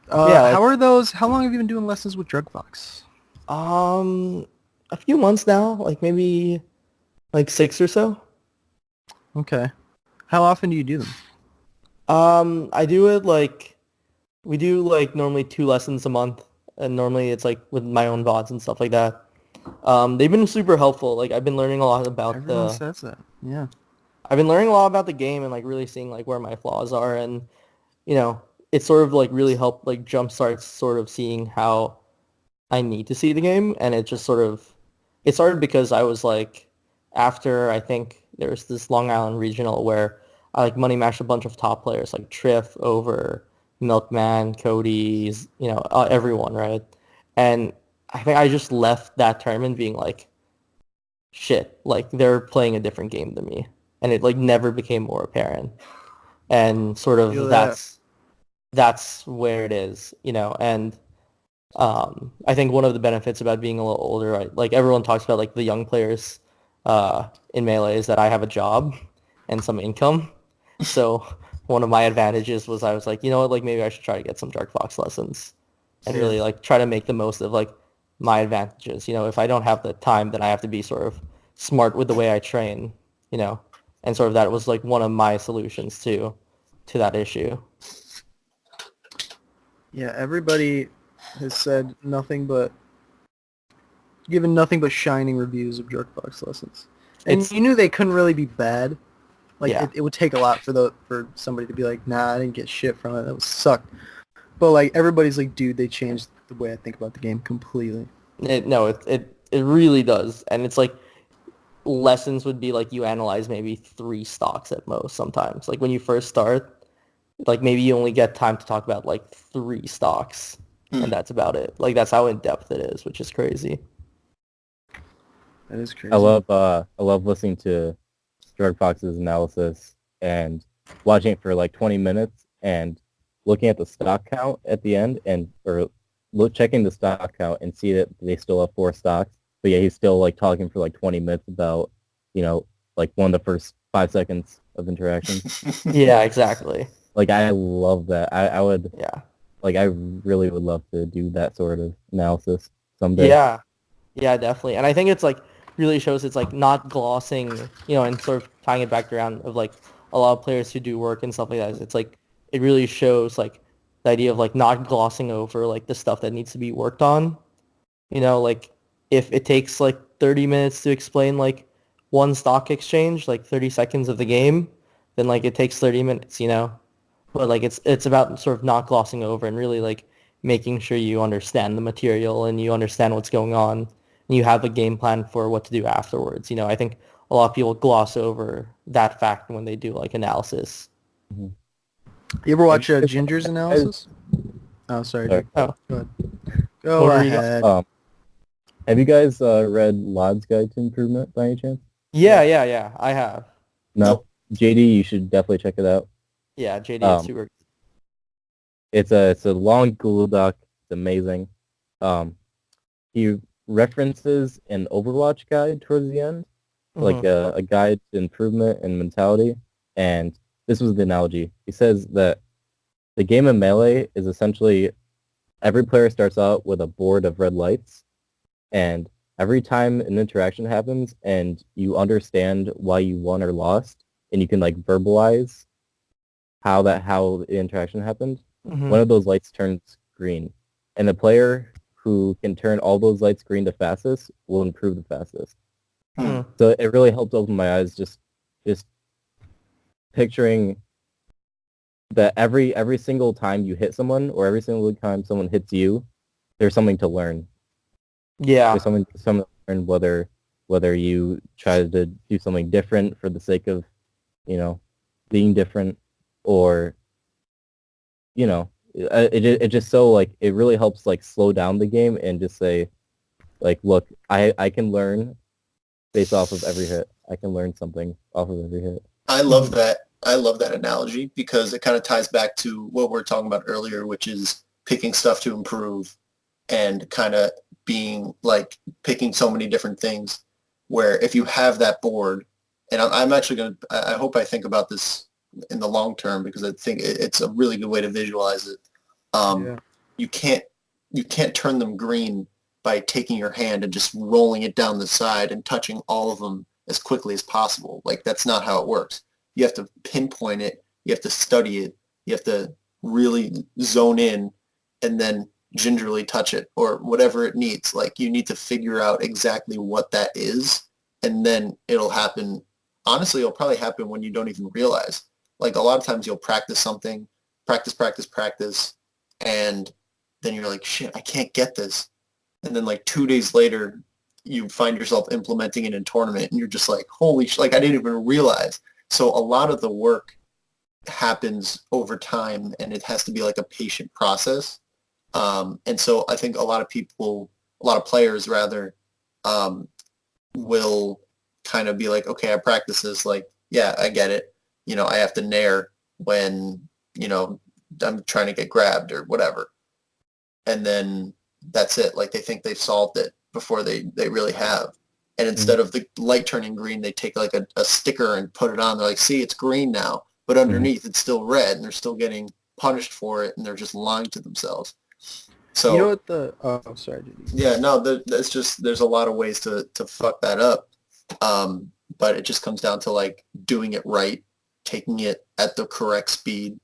How are those? How long have you been doing lessons with Drug Fox? A few months now, like maybe like 6 or so. Okay. How often do you do them? I do it like we do like normally 2 lessons a month, and normally it's like with my own VODs and stuff like that. They've been super helpful. Like I've been learning a lot about Everyone says that. Yeah. I've been learning a lot about the game and like really seeing like where my flaws are, and you know, it sort of like really helped like jumpstarts sort of seeing how I need to see the game, and it just sort of it started because I was like after I think there was this Long Island regional where I like money mashed a bunch of top players like Triff over Milkman, Cody's, you know, everyone, right? And I think I just left that tournament being like, shit, like they're playing a different game than me. And it like never became more apparent. And sort of that's where it is, you know. And I think one of the benefits about being a little older, right, like everyone talks about like the young players in Melee is that I have a job and some income. So one of my advantages was I was like, you know what, like maybe I should try to get some Dark Fox lessons and really like try to make the most of like my advantages. You know, if I don't have the time, then I have to be sort of smart with the way I train, you know, and sort of that was like one of my solutions to that issue. Yeah, everybody has said given nothing but shining reviews of Dark Fox lessons. And you knew they couldn't really be bad. Like it would take a lot for somebody to be like, nah, I didn't get shit from it. That was sucked. But like everybody's like, dude, they changed the way I think about the game completely. It really does, and it's like lessons would be like you analyze maybe 3 stocks at most sometimes. Like when you first start, like maybe you only get time to talk about like 3 stocks, and that's about it. Like that's how in depth it is, which is crazy. That is crazy. I love listening to George Fox's analysis and watching it for like 20 minutes and looking at the stock count at the end checking the stock count and see that they still have 4 stocks. But yeah, he's still like talking for like 20 minutes about, like one of the first 5 seconds of interaction. Yeah, exactly. Like I love that. I would, Yeah. like I really would love to do that sort of analysis someday. Yeah. Yeah, definitely. And I think it's like really shows it's like not glossing, and sort of tying it back around of like a lot of players who do work and stuff like that. It's like it really shows like the idea of like not glossing over like the stuff that needs to be worked on. Like if it takes like 30 minutes to explain like one stock exchange, like 30 seconds of the game, then like it takes 30 minutes, But like it's about sort of not glossing over and really like making sure you understand the material and you understand what's going on and you have a game plan for what to do afterwards. I think a lot of people gloss over that fact when they do like analysis. Mm-hmm. You ever watch Ginger's analysis? Oh, sorry. Dude. Oh. Go ahead. Go ahead. Have you guys read Lod's Guide to Improvement by any chance? Yeah, I have. No? JD, you should definitely check it out. Yeah, JD is super. It's a long Google Doc. It's amazing. He references an Overwatch guide towards the end, like a guide to improvement and mentality. And this was the analogy. He says that the game of Melee is essentially every player starts out with a board of red lights, and every time an interaction happens and you understand why you won or lost, and you can like verbalize how the interaction happened, one of those lights turns green. And the player who can turn all those lights green the fastest will improve the fastest. So it really helped open my eyes just picturing that every single time you hit someone or every single time someone hits you, there's something to learn. Yeah. There's something to learn whether you try to do something different for the sake of, being different, or it just so like it really helps like slow down the game and just say like, look, I can learn based off of every hit. I can learn something off of every hit. I love that analogy because it kind of ties back to what we were talking about earlier, which is picking stuff to improve and kind of being like picking so many different things, where if you have that board, and I'm actually going to, I hope I think about this in the long term because I think it's a really good way to visualize it. You can't turn them green by taking your hand and just rolling it down the side and touching all of them as quickly as possible. Like that's not how it works. You have to pinpoint it. You have to study it. You have to really zone in and then gingerly touch it or whatever it needs. Like you need to figure out exactly what that is, and then it'll happen. Honestly, it'll probably happen when you don't even realize. Like a lot of times you'll practice something, practice, and then you're like, shit, I can't get this. And then like 2 days later, you find yourself implementing it in tournament, and you're just like, holy shit, like I didn't even realize. So a lot of the work happens over time, and it has to be like a patient process. And so I think a lot of players rather, will kind of be like, okay, I practice this, like, yeah, I get it. I have to nair when, I'm trying to get grabbed or whatever. And then that's it. Like they think they've solved it before they really have. And instead of the light turning green, they take like a sticker and put it on. They're like, see, it's green now. But underneath it's still red, and they're still getting punished for it, and they're just lying to themselves. So you know what sorry, dude. Yeah, no, that's just, there's a lot of ways to fuck that up. But it just comes down to like doing it right, taking it at the correct speed,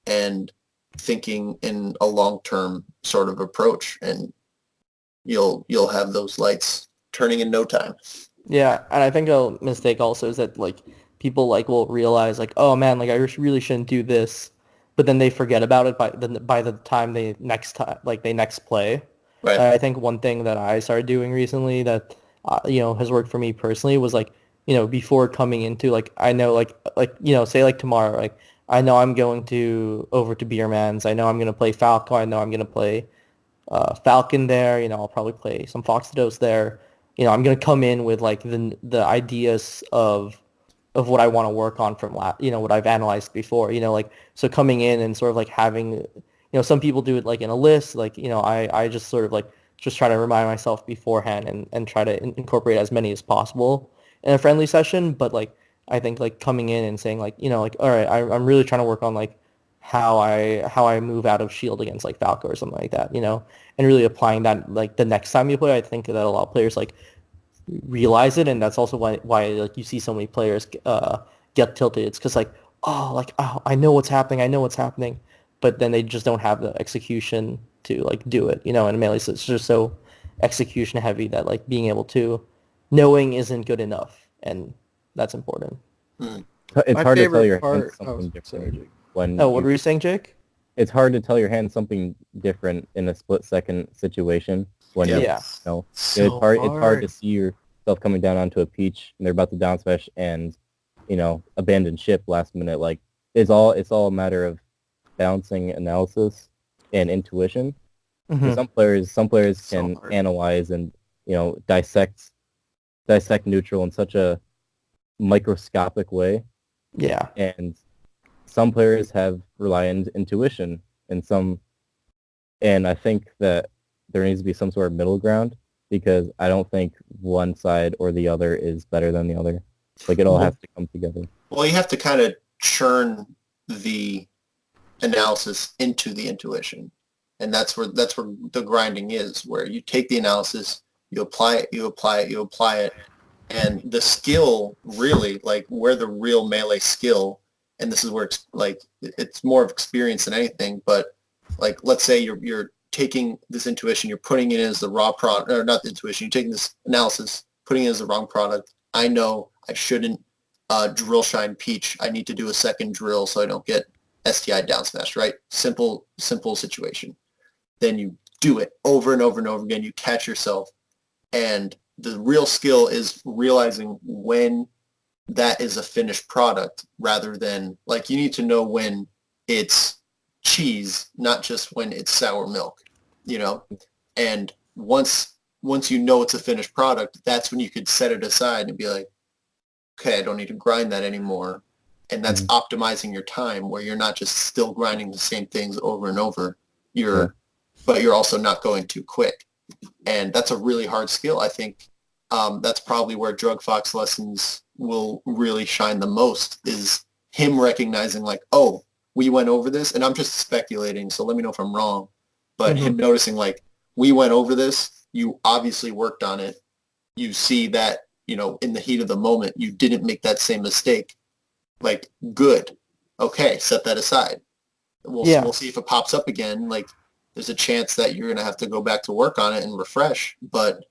and thinking in a long-term sort of approach, and you'll have those lights turning in no time. Yeah, and I think a mistake also is that like people like will realize like, oh man, like I really shouldn't do this, but then they forget about it by the time they next play. Right. I think one thing that I started doing recently that has worked for me personally was like, before coming into like, I know like say like tomorrow, like I know I'm going over to Beerman's. I know I'm gonna play Falco. I know I'm gonna play Falcon there. I'll probably play some Foxados there. I'm gonna come in with like the ideas of what I want to work on from what I've analyzed before. Like so coming in and sort of like having, some people do it like in a list. Like I just sort of like just try to remind myself beforehand and try to incorporate as many as possible in a friendly session. But like I think like coming in and saying like like all right, I'm really trying to work on like how I move out of shield against like Falco or something like that, and really applying that like the next time you play. I think that a lot of players like realize it, and that's also why like you see so many players get tilted. It's because like I know what's happening, but then they just don't have the execution to like do it, and Melee, so it's just so execution heavy that like being able to knowing isn't good enough, and that's important. It's My hard to tell favorite your part- hand something sorry, different Jake. when What were you saying, Jake? it's hard to tell your hand something different in a split-second situation when Yeah. Yeah. So it's hard to see yourself coming down onto a peach and they're about to down smash and abandon ship last minute. Like it's all a matter of balancing analysis and intuition. Mhm. Some players So can hard. analyze and dissect neutral in such a microscopic way, Yeah. and some players have reliant intuition, and I think that there needs to be some sort of middle ground, because I don't think one side or the other is better than the other. Like it all has to come together. Well, you have to kind of churn the analysis into the intuition, and that's where the grinding is, where you take the analysis, you apply it, and the skill really, like where the real Melee skill, and this is where it's more of experience than anything, but like let's say you're taking this intuition, you're putting it as the raw product, or not the intuition, you're taking this analysis, putting it as the wrong product. I know I shouldn't drill shine peach. I need to do a second drill so I don't get STI down smashed, right? Simple situation. Then you do it over and over and over again. You catch yourself. And the real skill is realizing when that is a finished product, rather than like you need to know when it's cheese, not just when it's sour milk, and once you know it's a finished product, that's when you could set it aside and be like, okay, I don't need to grind that anymore. And that's optimizing your time, where you're not just still grinding the same things over and over. But you're also not going too quick. And that's a really hard skill. I think that's probably where Drug Fox lessons will really shine the most, is him recognizing like, oh, we went over this, and I'm just speculating, so let me know if I'm wrong. But him noticing like, we went over this, you obviously worked on it. You see that, in the heat of the moment, you didn't make that same mistake. Like, good. Okay, set that aside. We'll see if it pops up again. Like, there's a chance that you're going to have to go back to work on it and refresh, but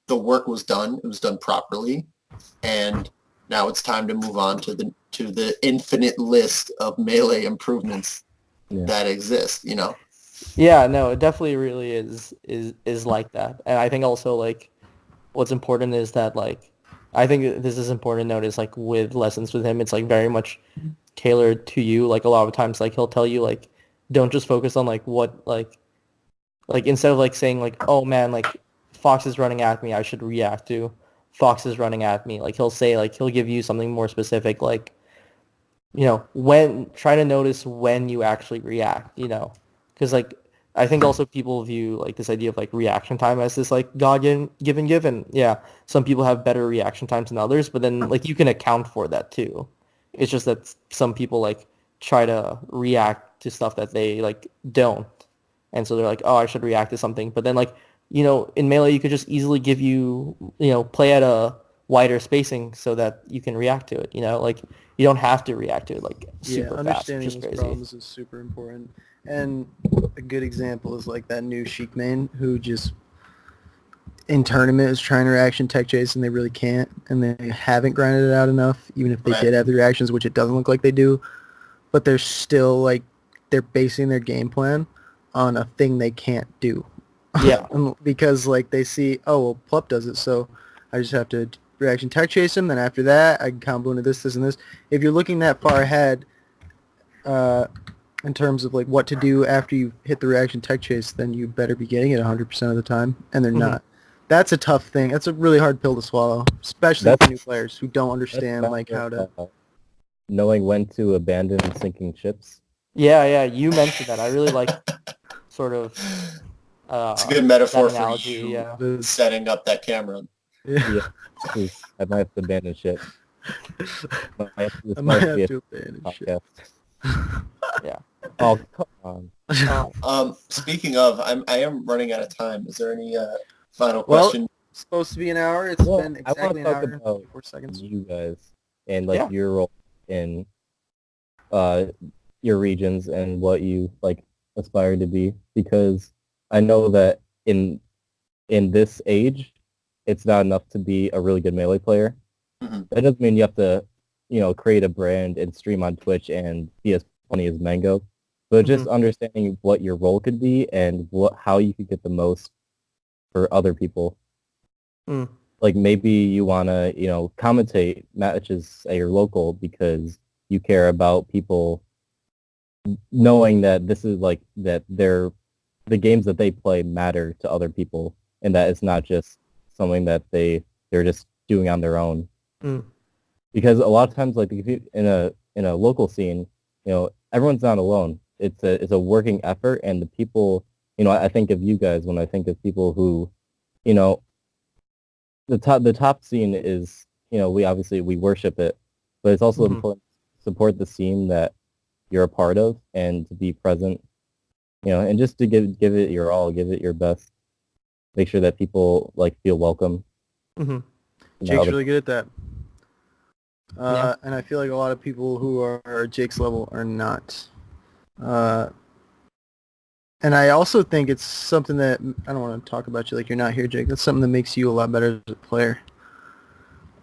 the work was done. It was done properly, and now it's time to move on to the infinite list of Melee improvements that exist, Yeah, no, it definitely really is like that. And I think also like what's important is that like I think this is important to notice, like with lessons with him, it's like very much tailored to you. Like a lot of times like he'll tell you like don't just focus on like what like instead of like saying like, oh man, like Fox is running at me, I should react to Fox is running at me. Like he'll say like he'll give you something more specific, like when try to notice when you actually react, because like I think also people view like this idea of like reaction time as this like God given. Yeah, some people have better reaction times than others, but then like you can account for that too. It's just that some people like try to react to stuff that they like don't, and so they're like, oh, I should react to something, but then like in Melee you could just easily play at a wider spacing so that you can react to it. Like you don't have to react to it like super fast, understanding which is these crazy. problems is super important. And a good example is like that new Sheik main who just in tournament is trying to reaction tech chase and they really can't, and they haven't grinded it out enough, even if they did have the reactions, which it doesn't look like they do, but they're still like they're basing their game plan on a thing they can't do. Yeah. Because like they see, oh well, Plup does it, so I just have to reaction tech chase him. Then after that, I can combo into this, and this. If you're looking that far ahead, in terms of like what to do after you hit the reaction tech chase, then you better be getting it 100% of the time, and they're not. That's a tough thing. That's a really hard pill to swallow, especially for new players who don't understand like how to. Knowing when to abandon sinking ships. Yeah, you mentioned that. I really like sort of It's a good metaphor that for analogy, you yeah. setting up that camera. Yeah. I might have to abandon ship. I might have to abandon shit. Yeah. Oh, come on. Speaking of, I am running out of time. Is there any final question? It's supposed to be an hour. It's been exactly an hour and about 4 seconds. you guys and like your role in your regions and what you like aspire to be, because I know that in this age, it's not enough to be a really good Melee player. Mm-hmm. That doesn't mean you have to, create a brand and stream on Twitch and be as funny as Mango, but just understanding what your role could be and how you could get the most for other people. Like maybe you want to, commentate matches at your local because you care about people knowing that this is like that the games that they play matter to other people, and that it's not just something that they're just doing on their own. Because a lot of times, like if you in a local scene, everyone's not alone. It's a working effort, and the people, I think of you guys when I think of people who, the top scene is, we worship it, but it's also important to support the scene that you're a part of and to be present, and just to give it your all, give it your best, make sure that people like feel welcome. Jake's really good at that. And I feel like a lot of people who are Jake's level are not. And I also think it's something that, I don't want to talk about you like you're not here, Jake. That's something that makes you a lot better as a player,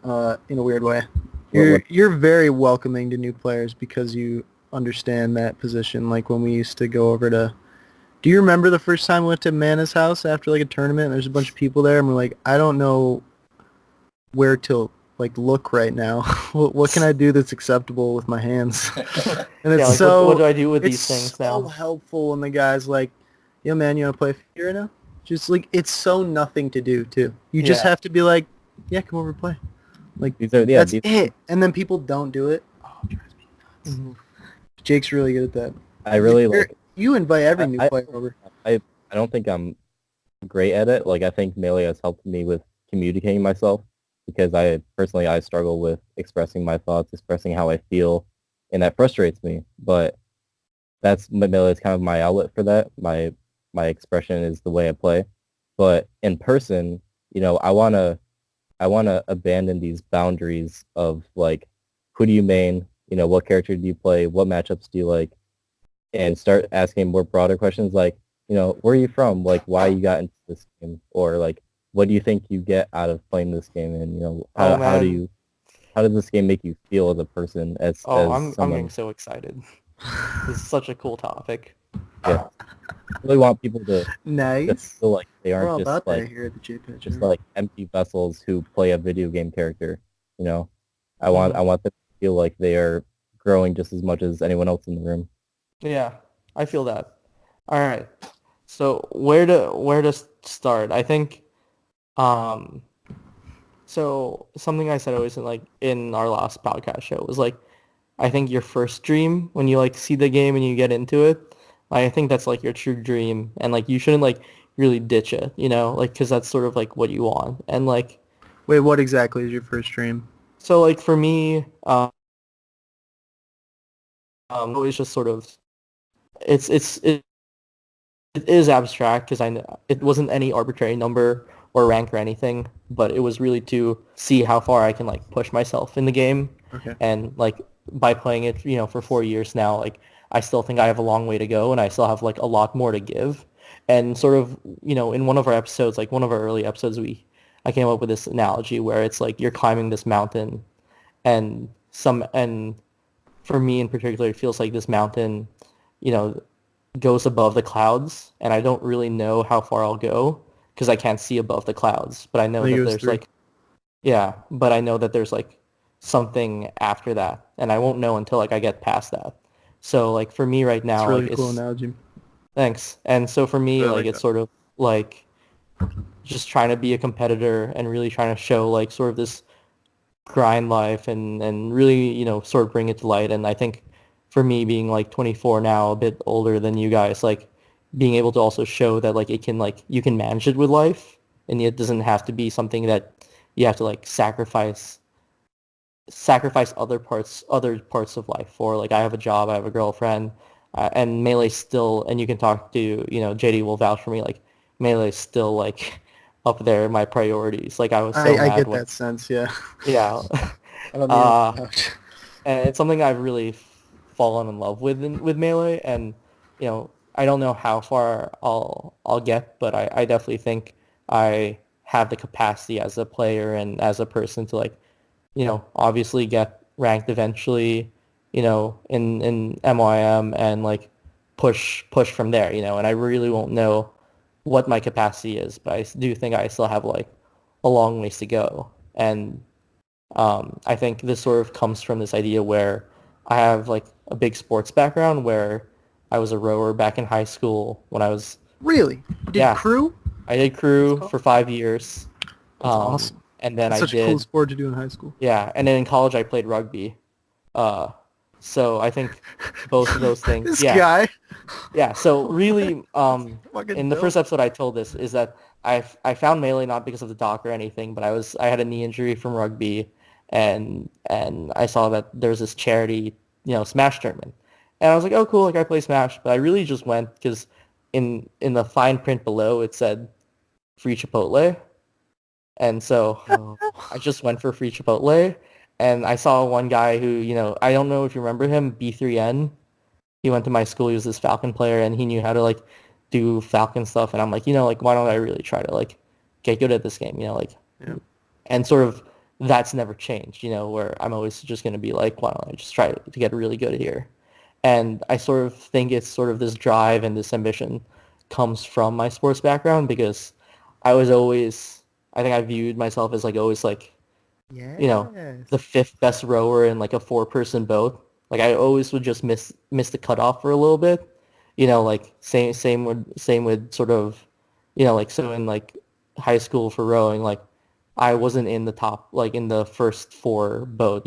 in a weird way. You're very welcoming to new players because you understand that position. Like when we used to go over to, do you remember the first time we went to Mana's house after like a tournament and there's a bunch of people there and we're like, I don't know where to like look right now. What can I do that's acceptable with my hands? And it's what do I do with these things now? It's so helpful when the guy's like, yo man, you want to play a few right now? Just like, it's so nothing to do too. You just have to be like, yeah, come over and play. Like, that's it. And then people don't do it. Oh, it drives me nuts. Jake's really good at that. I really like. You invite every new player over. I don't think I'm great at it. Like I think Melee has helped me with communicating myself, because I struggle with expressing my thoughts, expressing how I feel, and that frustrates me. But Melee is kind of my outlet for that. My expression is the way I play. But in person, I wanna abandon these boundaries of like, who do you main? What character do you play? What matchups do you like? And start asking more broader questions like, where are you from? Like, why you got into this game? Or like, what do you think you get out of playing this game? And how does this game make you feel as a person? I'm getting so excited. This is such a cool topic. Yeah, I really want people to feel like they We're all aren't about just like that here at the Jpatch just Hour. like empty vessels who play a video game character. I want them to feel like they are growing just as much as anyone else in the room. Yeah, I feel that. All right, so where to start? I think. So something I said always in our last podcast show was like, I think your first dream when you like see the game and you get into it, I think that's like your true dream, and like you shouldn't like really ditch it, like because that's sort of like what you want. And like, wait, what exactly is your first dream? So like for me, it's just sort of, it is abstract because I know it wasn't any arbitrary number or rank or anything, but it was really to see how far I can like push myself in the game. Okay. And like by playing it, for 4 years now, like I still think I have a long way to go and I still have like a lot more to give. And sort of, in one of our episodes, like one of our early episodes, I came up with this analogy where it's like you're climbing this mountain and for me in particular, it feels like this mountain goes above the clouds, and I don't really know how far I'll go because I can't see above the clouds. But I know I think that it was there's 3. like, yeah, but I know that there's like something after that, and I won't know until like I get past that. So like for me right It's now, a really like cool analogy. thanks. And so for me, Really like like it's that. sort of like just trying to be a competitor and really trying to show like sort of this grind life and really, sort of bring it to light. And I think for me being like 24 now, a bit older than you guys, like being able to also show that like it can like you can manage it with life and it doesn't have to be something that you have to like sacrifice other parts of life for. Like I have a job, I have a girlfriend, and Melee still, and you can talk to, JD will vouch for me, like Melee still like up there in my priorities. Like I was so I mad get when, that sense, yeah. yeah. I don't mean uh, ouch. and it's something I've really fallen in love with Melee, and I don't know how far I'll get, but I definitely think I have the capacity as a player and as a person to like, obviously get ranked eventually, in MYM and like push from there, and I really won't know what my capacity is, but I do think I still have like a long ways to go. And I think this sort of comes from this idea where I have like a big sports background where I was a rower back in high school when I was, Really? You did yeah, crew? I did crew for 5 years. That's awesome. And then That's I such a cool did, sport to do in high school. yeah, and then in college I played rugby. Uh, so I think both of those things, This yeah, guy. yeah. So really, Fucking in the dope. first episode I told this is that I found Melee not because of the doc or anything, but I had a knee injury from rugby, and I saw that there was this charity, Smash tournament, and I was like, oh cool, like I play Smash, but I really just went because in the fine print below it said free Chipotle, and so Oh. I just went for free Chipotle, and I saw one guy who, I don't know if you remember him, B3N. He went to my school. He was this Falcon player, and he knew how to like do Falcon stuff. And I'm like, like why don't I really try to like get good at this game? Like, Yeah. and sort of that's never changed. Where I'm always just gonna be like, why don't I just try to get really good here? And I sort of think it's sort of this drive and this ambition comes from my sports background because I think I viewed myself as like always like, Yes. the fifth best rower in like a 4-person boat. Like I always would just miss the cutoff for a little bit. Like same with sort of, like so in like high school for rowing, like I wasn't in the top, like in the first 4 boat,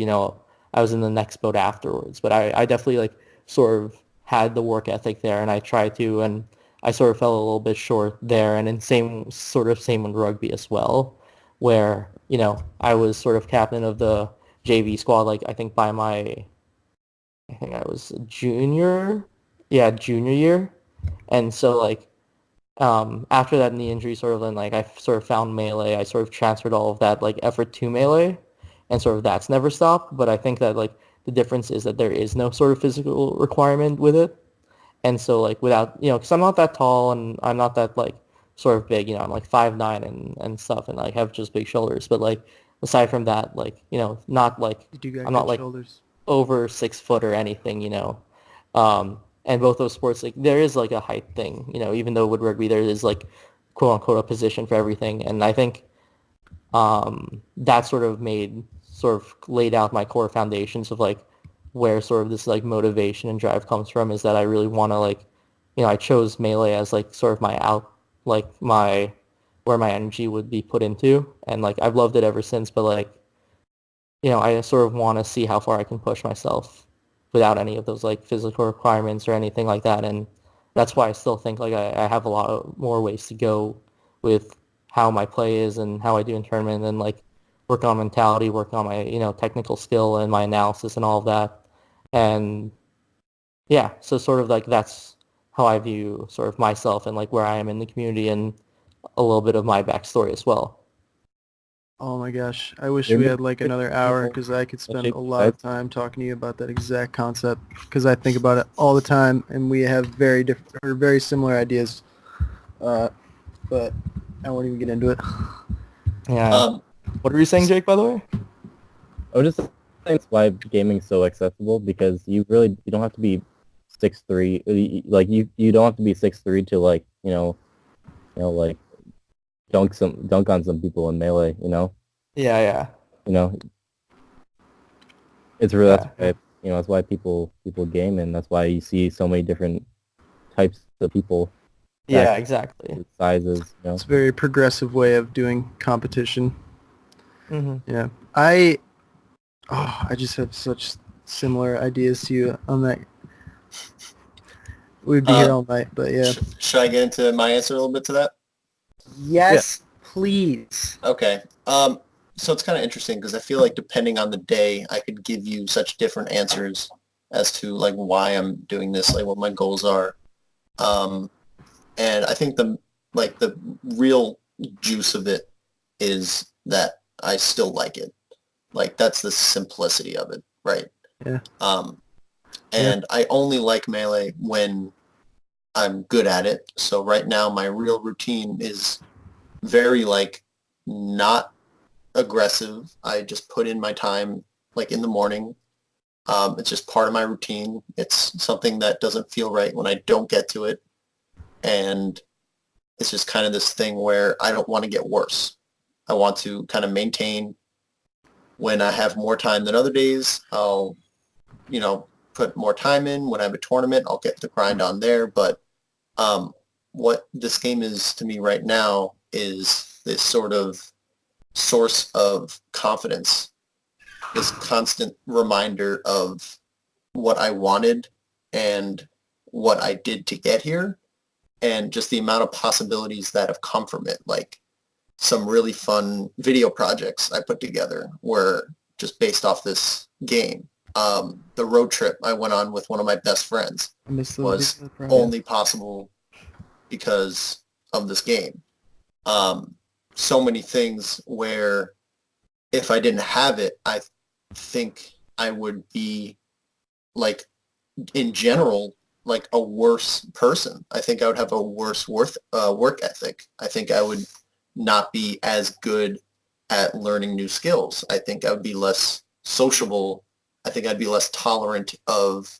I was in the next boat afterwards. But I definitely like sort of had the work ethic there and I tried to, and I sort of fell a little bit short there. And then same with rugby as well, where, I was sort of captain of the JV squad, like I think I was a junior, yeah, junior year. And so like after that knee injury, sort of then like I sort of found Melee. I sort of transferred all of that like effort to Melee, and sort of that's never stopped. But I think that like the difference is that there is no sort of physical requirement with it. And so like without, because I'm not that tall and I'm not that like sort of big, I'm like 5'9" and stuff and like have just big shoulders. But like aside from that, like, not like You do got I'm good not like shoulders. over 6 foot or anything, and both those sports, like there is like a height thing, even though with rugby there is like quote unquote a position for everything. And I think that sort of laid out my core foundations of like where sort of this like motivation and drive comes from is that I really want to like, I chose Melee as like sort of my out, like my, where my energy would be put into. And like, I've loved it ever since, but like, I sort of want to see how far I can push myself without any of those like physical requirements or anything like that. And that's why I still think like I have a lot of more ways to go with how my play is and how I do in tournament and like work on mentality, work on my, technical skill and my analysis and all of that. And yeah, so sort of like that's how I view sort of myself and like where I am in the community and a little bit of my backstory as well. Oh my gosh. I wish There we may had like be another hour because I could spend shape a lot of besides- time talking to you about that exact concept because I think about it all the time and we have very different or very similar ideas. But I won't even get into it. Yeah. Um, What were you saying, Jake, by the way? I was just saying that's why gaming's so accessible because you don't have to be 6'3". Like you don't have to be 6'3" to like like dunk on some people in Melee. Yeah. You know, it's really Yeah. that's why people game, and that's why you see so many different types of people. Yeah, exactly. Sizes. It's a very progressive way of doing competition. Mm-hmm. Yeah. I just have such similar ideas to you on that. We'd be here all night, but yeah. Should I get into my answer a little bit to that? Yes, please. Okay. So it's kind of interesting because I feel like depending on the day, I could give you such different answers as to like why I'm doing this, like what my goals are. And I think the real juice of it is that I still like it. Like that's the simplicity of it, right? Yeah. And I only like Melee when I'm good at it. So right now my real routine is very like not aggressive. I just put in my time like in the morning. It's just part of my routine. It's something that doesn't feel right when I don't get to it. And it's just kind of this thing where I don't want to get worse. I want to kind of maintain. When I have more time than other days, I'll, put more time in. When I have a tournament, I'll get the grind on there. But what this game is to me right now is this sort of source of confidence, this constant reminder of what I wanted and what I did to get here, and just the amount of possibilities that have come from it. Like some really fun video projects I put together were just based off this game. The road trip I went on with one of my best friends was only possible because of this game. So many things where if I didn't have it, I think I would be like, in general, like a worse person. I think I would have a worse work ethic. I think I would not be as good at learning new skills. I think I would be less sociable. I think I'd be less tolerant of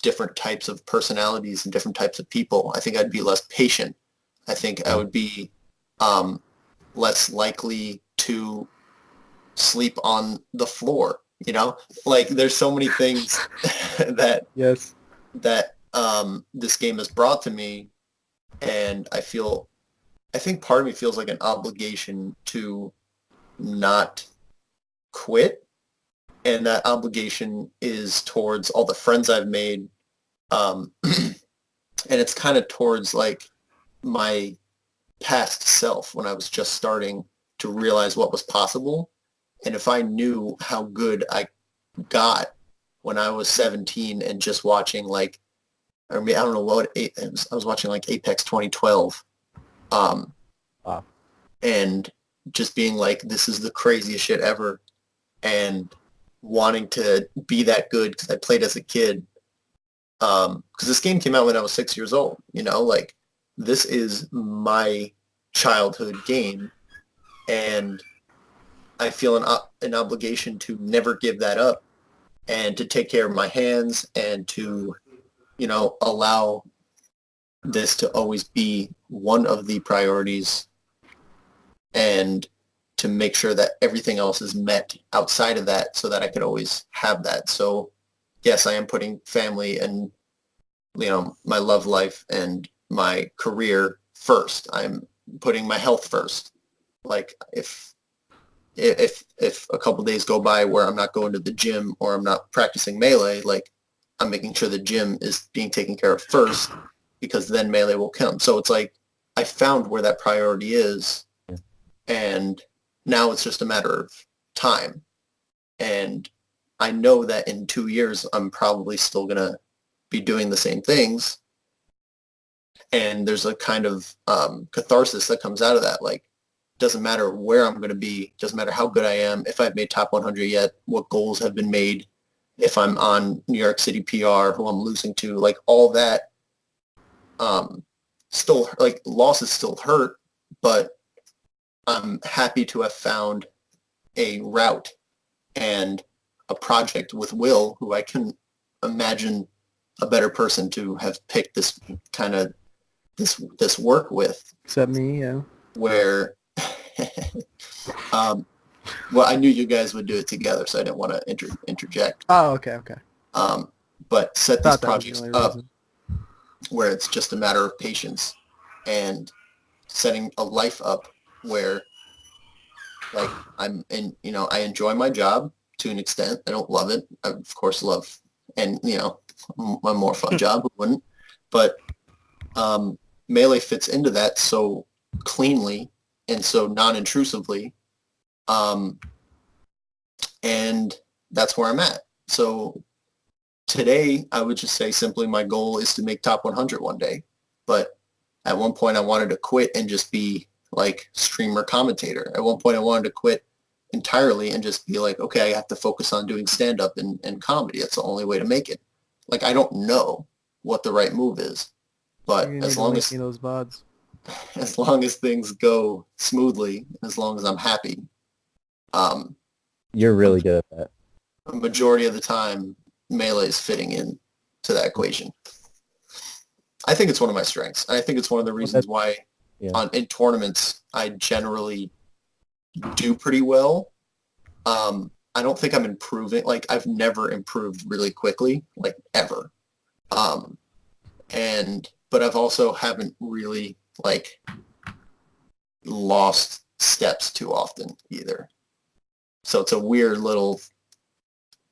different types of personalities and different types of people. I think I'd be less patient. I think I would be less likely to sleep on the floor. Like there's so many things that Yes. that this game has brought to me, and I think part of me feels like an obligation to not quit, and that obligation is towards all the friends I've made, and it's kind of towards like my past self when I was just starting to realize what was possible. And if I knew how good I got when I was 17 and just watching like, I don't know what it was, I was watching like Apex 2012. Wow. And just being like, this is the craziest shit ever, and wanting to be that good because I played as a kid. Because this game came out when I was 6 years old, like this is my childhood game, and I feel an obligation to never give that up and to take care of my hands and to, allow this to always be one of the priorities, and to make sure that everything else is met outside of that so that I could always have that. So yes, I am putting family and, my love life and my career first. I'm putting my health first. Like if a couple days go by where I'm not going to the gym or I'm not practicing Melee, like I'm making sure the gym is being taken care of first, because then Melee will come. So it's like I found where that priority is, and now it's just a matter of time. And I know that in 2 years, I'm probably still going to be doing the same things. And there's a kind of catharsis that comes out of that. Like, doesn't matter where I'm going to be, doesn't matter how good I am, if I've made top 100 yet, what goals have been made, if I'm on New York City PR, who I'm losing to, like all that, still, like losses still hurt, but I'm happy to have found a route and a project with Will, who I can imagine a better person to have picked this kind of this work with. Except me, yeah. Where, well, I knew you guys would do it together, so I didn't want to interject. Oh, okay. But set these Thought that was the projects only up reason. where it's just a matter of patience and setting a life up where, like, I enjoy my job to an extent. I don't love it. I, of course, love, and, a more fun job, who wouldn't? But Melee fits into that so cleanly and so non-intrusively, and that's where I'm at. So today, I would just say simply my goal is to make top 100 one day. But at one point, I wanted to quit and just be like streamer commentator. At one point, I wanted to quit entirely and just be like, okay, I have to focus on doing stand-up and comedy. That's the only way to make it. Like, I don't know what the right move is, but as long as those VODs. as long as things go smoothly, as long as I'm happy, You're really good at that. a majority of the time, Melee is fitting in to that equation. I think it's one of my strengths. I think it's one of the reasons why in tournaments I generally do pretty well. I don't think I'm improving. Like, I've never improved really quickly, like, ever. But I've also haven't really, like, lost steps too often either. So it's a weird little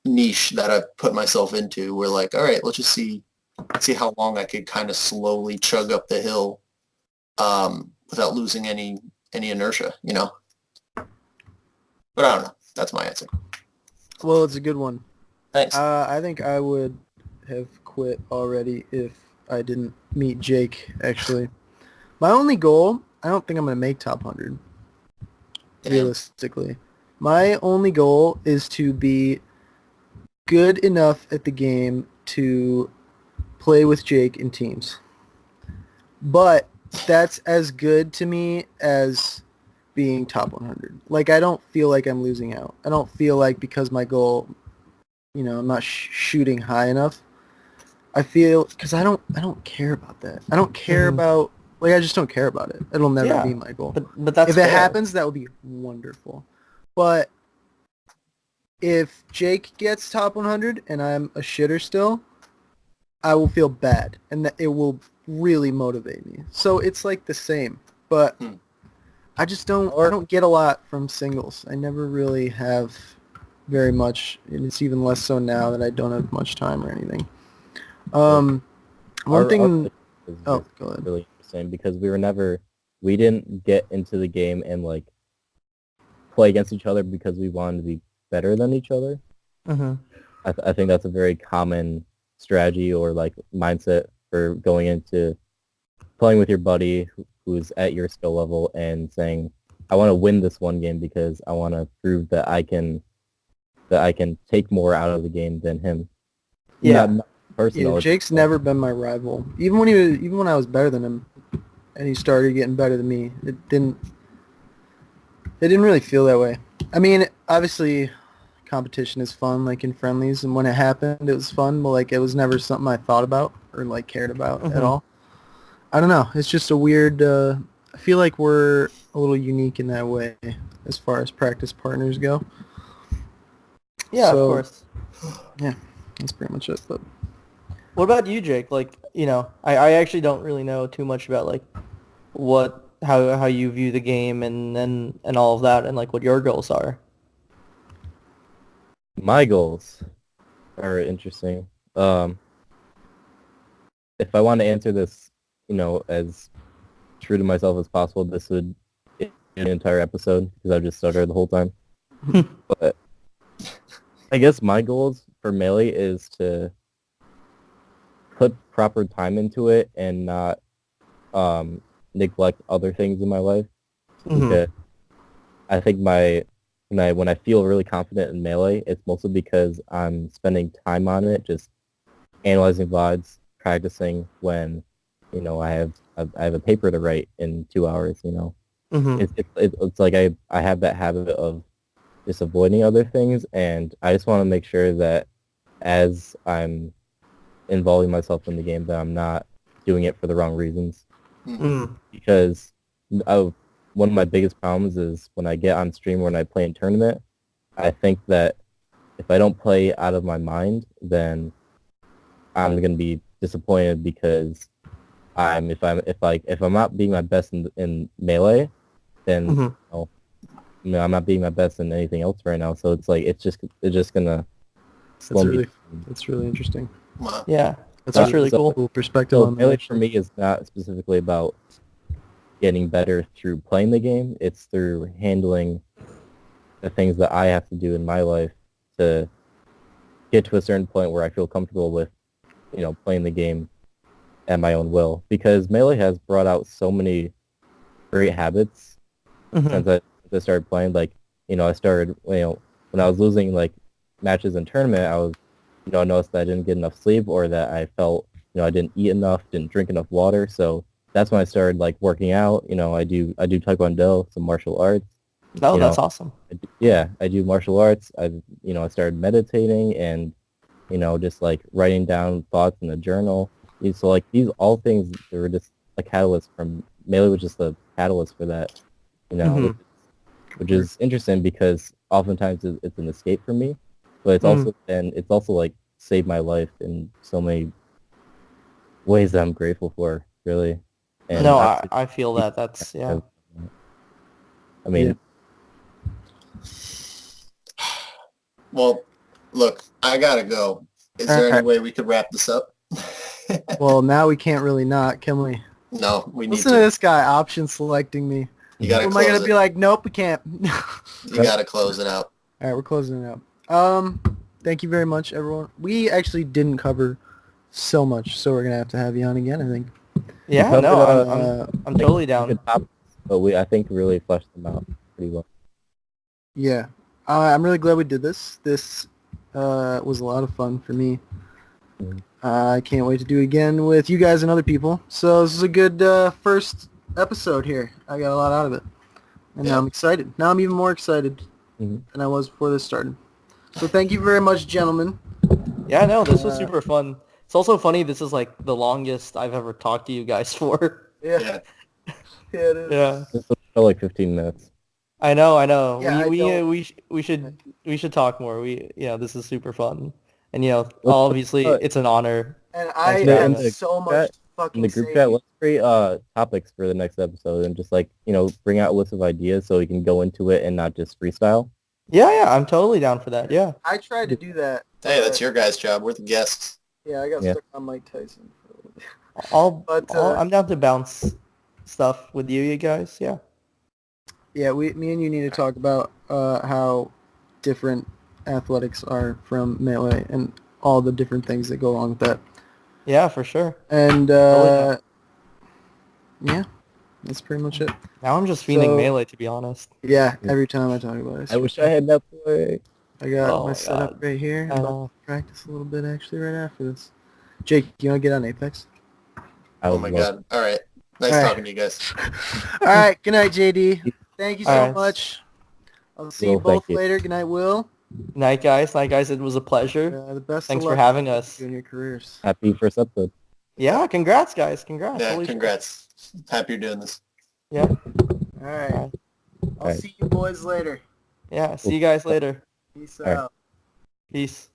niche that I've put myself into where, like, all right, let's see how long I could kind of slowly chug up the hill without losing any inertia, But I don't know. That's my answer. Well, it's a good one. Thanks. I think I would have quit already if I didn't meet Jake, actually. My only goal, I don't think I'm going to make top 100, realistically. My only goal is to be good enough at the game to play with Jake in teams. But that's as good to me as being top 100. Like, I don't feel like I'm losing out. I don't feel like because my goal, I'm not shooting high enough. I feel, because I don't care about that. I don't care about, I just don't care about it. It'll never be my goal. But that's if fair. it happens, that would be wonderful. But if Jake gets top 100 and I'm a shitter still, I will feel bad, and that it will really motivate me. So it's like the same, but I just don't get a lot from singles. I never really have very much, and it's even less so now that I don't have much time or anything. One thing... Go ahead. Really interesting because we didn't get into the game and, like, play against each other because we wanted to be better than each other. Mm-hmm. I think that's a very common strategy or, like, mindset for going into playing with your buddy who's at your skill level and saying, I want to win this one game because I want to prove that I can take more out of the game than him. Yeah. Not personal. Yeah, Jake's never been my rival. Even when I was better than him and he started getting better than me, it didn't really feel that way. I mean, obviously competition is fun, like in friendlies, and when it happened it was fun, but, like, it was never something I thought about or, like, cared about at all. I don't know. It's just a weird I feel like we're a little unique in that way as far as practice partners go. Yeah, of course. Yeah, that's pretty much it. But what about you, Jake? Like, I actually don't really know too much about, like, how you view the game and all of that, and, like, what your goals are. My goals are interesting. If I want to answer this, as true to myself as possible, this would be an entire episode because I've just stuttered the whole time. But I guess my goals for Melee is to put proper time into it and not neglect other things in my life. Because I think when I feel really confident in Melee, it's mostly because I'm spending time on it, just analyzing VODs, practicing when, I have a paper to write in 2 hours, It's like I have that habit of just avoiding other things, and I just want to make sure that as I'm involving myself in the game, that I'm not doing it for the wrong reasons. Mm. Because one of my biggest problems is when I get on stream or when I play in tournament, I think that if I don't play out of my mind, then I'm gonna be disappointed because if I'm not being my best in melee, then Mhm. you know, I'm not being my best in anything else right now. So it's like it's just gonna slow me. That's really interesting. Wow. Yeah, That's that's a really cool. cool perspective So on that. melee for me is not specifically about getting better through playing the game. It's through handling the things that I have to do in my life to get to a certain point where I feel comfortable with, playing the game at my own will. Because melee has brought out so many great habits Mhm. since I started playing. Like, I started, when I was losing like matches in tournament, I was, noticed that I didn't get enough sleep or that I felt, I didn't eat enough, didn't drink enough water. So that's when I started like working out. I do Taekwondo, some martial arts. Oh, You that's know, awesome. I do martial arts. I started meditating and, just like writing down thoughts in a journal. So like these all things, they were just a catalyst from melee was just a catalyst for that, Mhm. which is interesting because oftentimes it's an escape for me, but it's also like saved my life in so many ways that I'm grateful for, really. And No, obviously, I feel that. That's yeah. I mean, Yeah. Well, look, I gotta go. Is there any Alright. way we could wrap this up? Well, now we can't really not, can we? No, we need Listen to to. this guy option selecting me. You gotta Or am I close gonna it. be like, nope, we can't? You gotta close it out. All right, we're closing it out. Thank you very much, everyone. We actually didn't cover so much, so we're gonna have you on again, I think. Yeah, covered, no, uh, I'm totally good down. topics, but I think really fleshed them out pretty well. Yeah, I'm really glad we did this. This was a lot of fun for me. Mhm. I can't wait to do it again with you guys and other people. So this is a good first episode here. I got a lot out of it, and now Yeah. I'm excited. Now I'm even more excited Mhm. than I was before this started. So thank you very much, gentlemen. Yeah, no, this was Uh, super fun. It's also funny. This is like the longest I've ever talked to you guys for. Yeah, Yeah. yeah, it is. Yeah, This was for like 15 minutes. I know, I know. Yeah, I don't- We should talk more. This is super fun, and Let's, obviously uh, it's an honor. And Thanks I for had having the us. so group much chat- to fucking in the group say. chat, let's create topics for the next episode and just like, bring out a list of ideas so we can go into it and not just freestyle. Yeah, I'm totally down for that. Yeah. I tried to do that. Hey, that's your guys' job. We're the guests. Yeah, I got Yeah. stuck on Mike Tyson. For a little bit. But, I'm down to bounce stuff with you guys. Yeah. Yeah, me and you need to talk about how different athletics are from melee and all the different things that go along with that. Yeah, for sure. And Totally yeah, that's pretty much it. Now I'm just fiending So- melee, to be honest. Yeah, every time I talk about it. I wish I had that play. I got Oh my my setup God. right here. I I'm about know. to practice a little bit actually right after this. Jake, you want to get on Apex? Oh my god. All right. Nice All right. talking to you guys. All right, good night, JD. Thank you so All right. much. I'll see you Will, thank both you. later. Good night, Will. Night, guys. Night, guys. It was a pleasure. The best Thanks of for luck having us. in your careers. Happy first episode. Yeah, congrats, guys. Congrats. Yeah, Holy shit. congrats. Happy you're doing this. Yeah. All right. All right. I'll see you boys later. Yeah. See you guys later. Peace All right. out. Peace.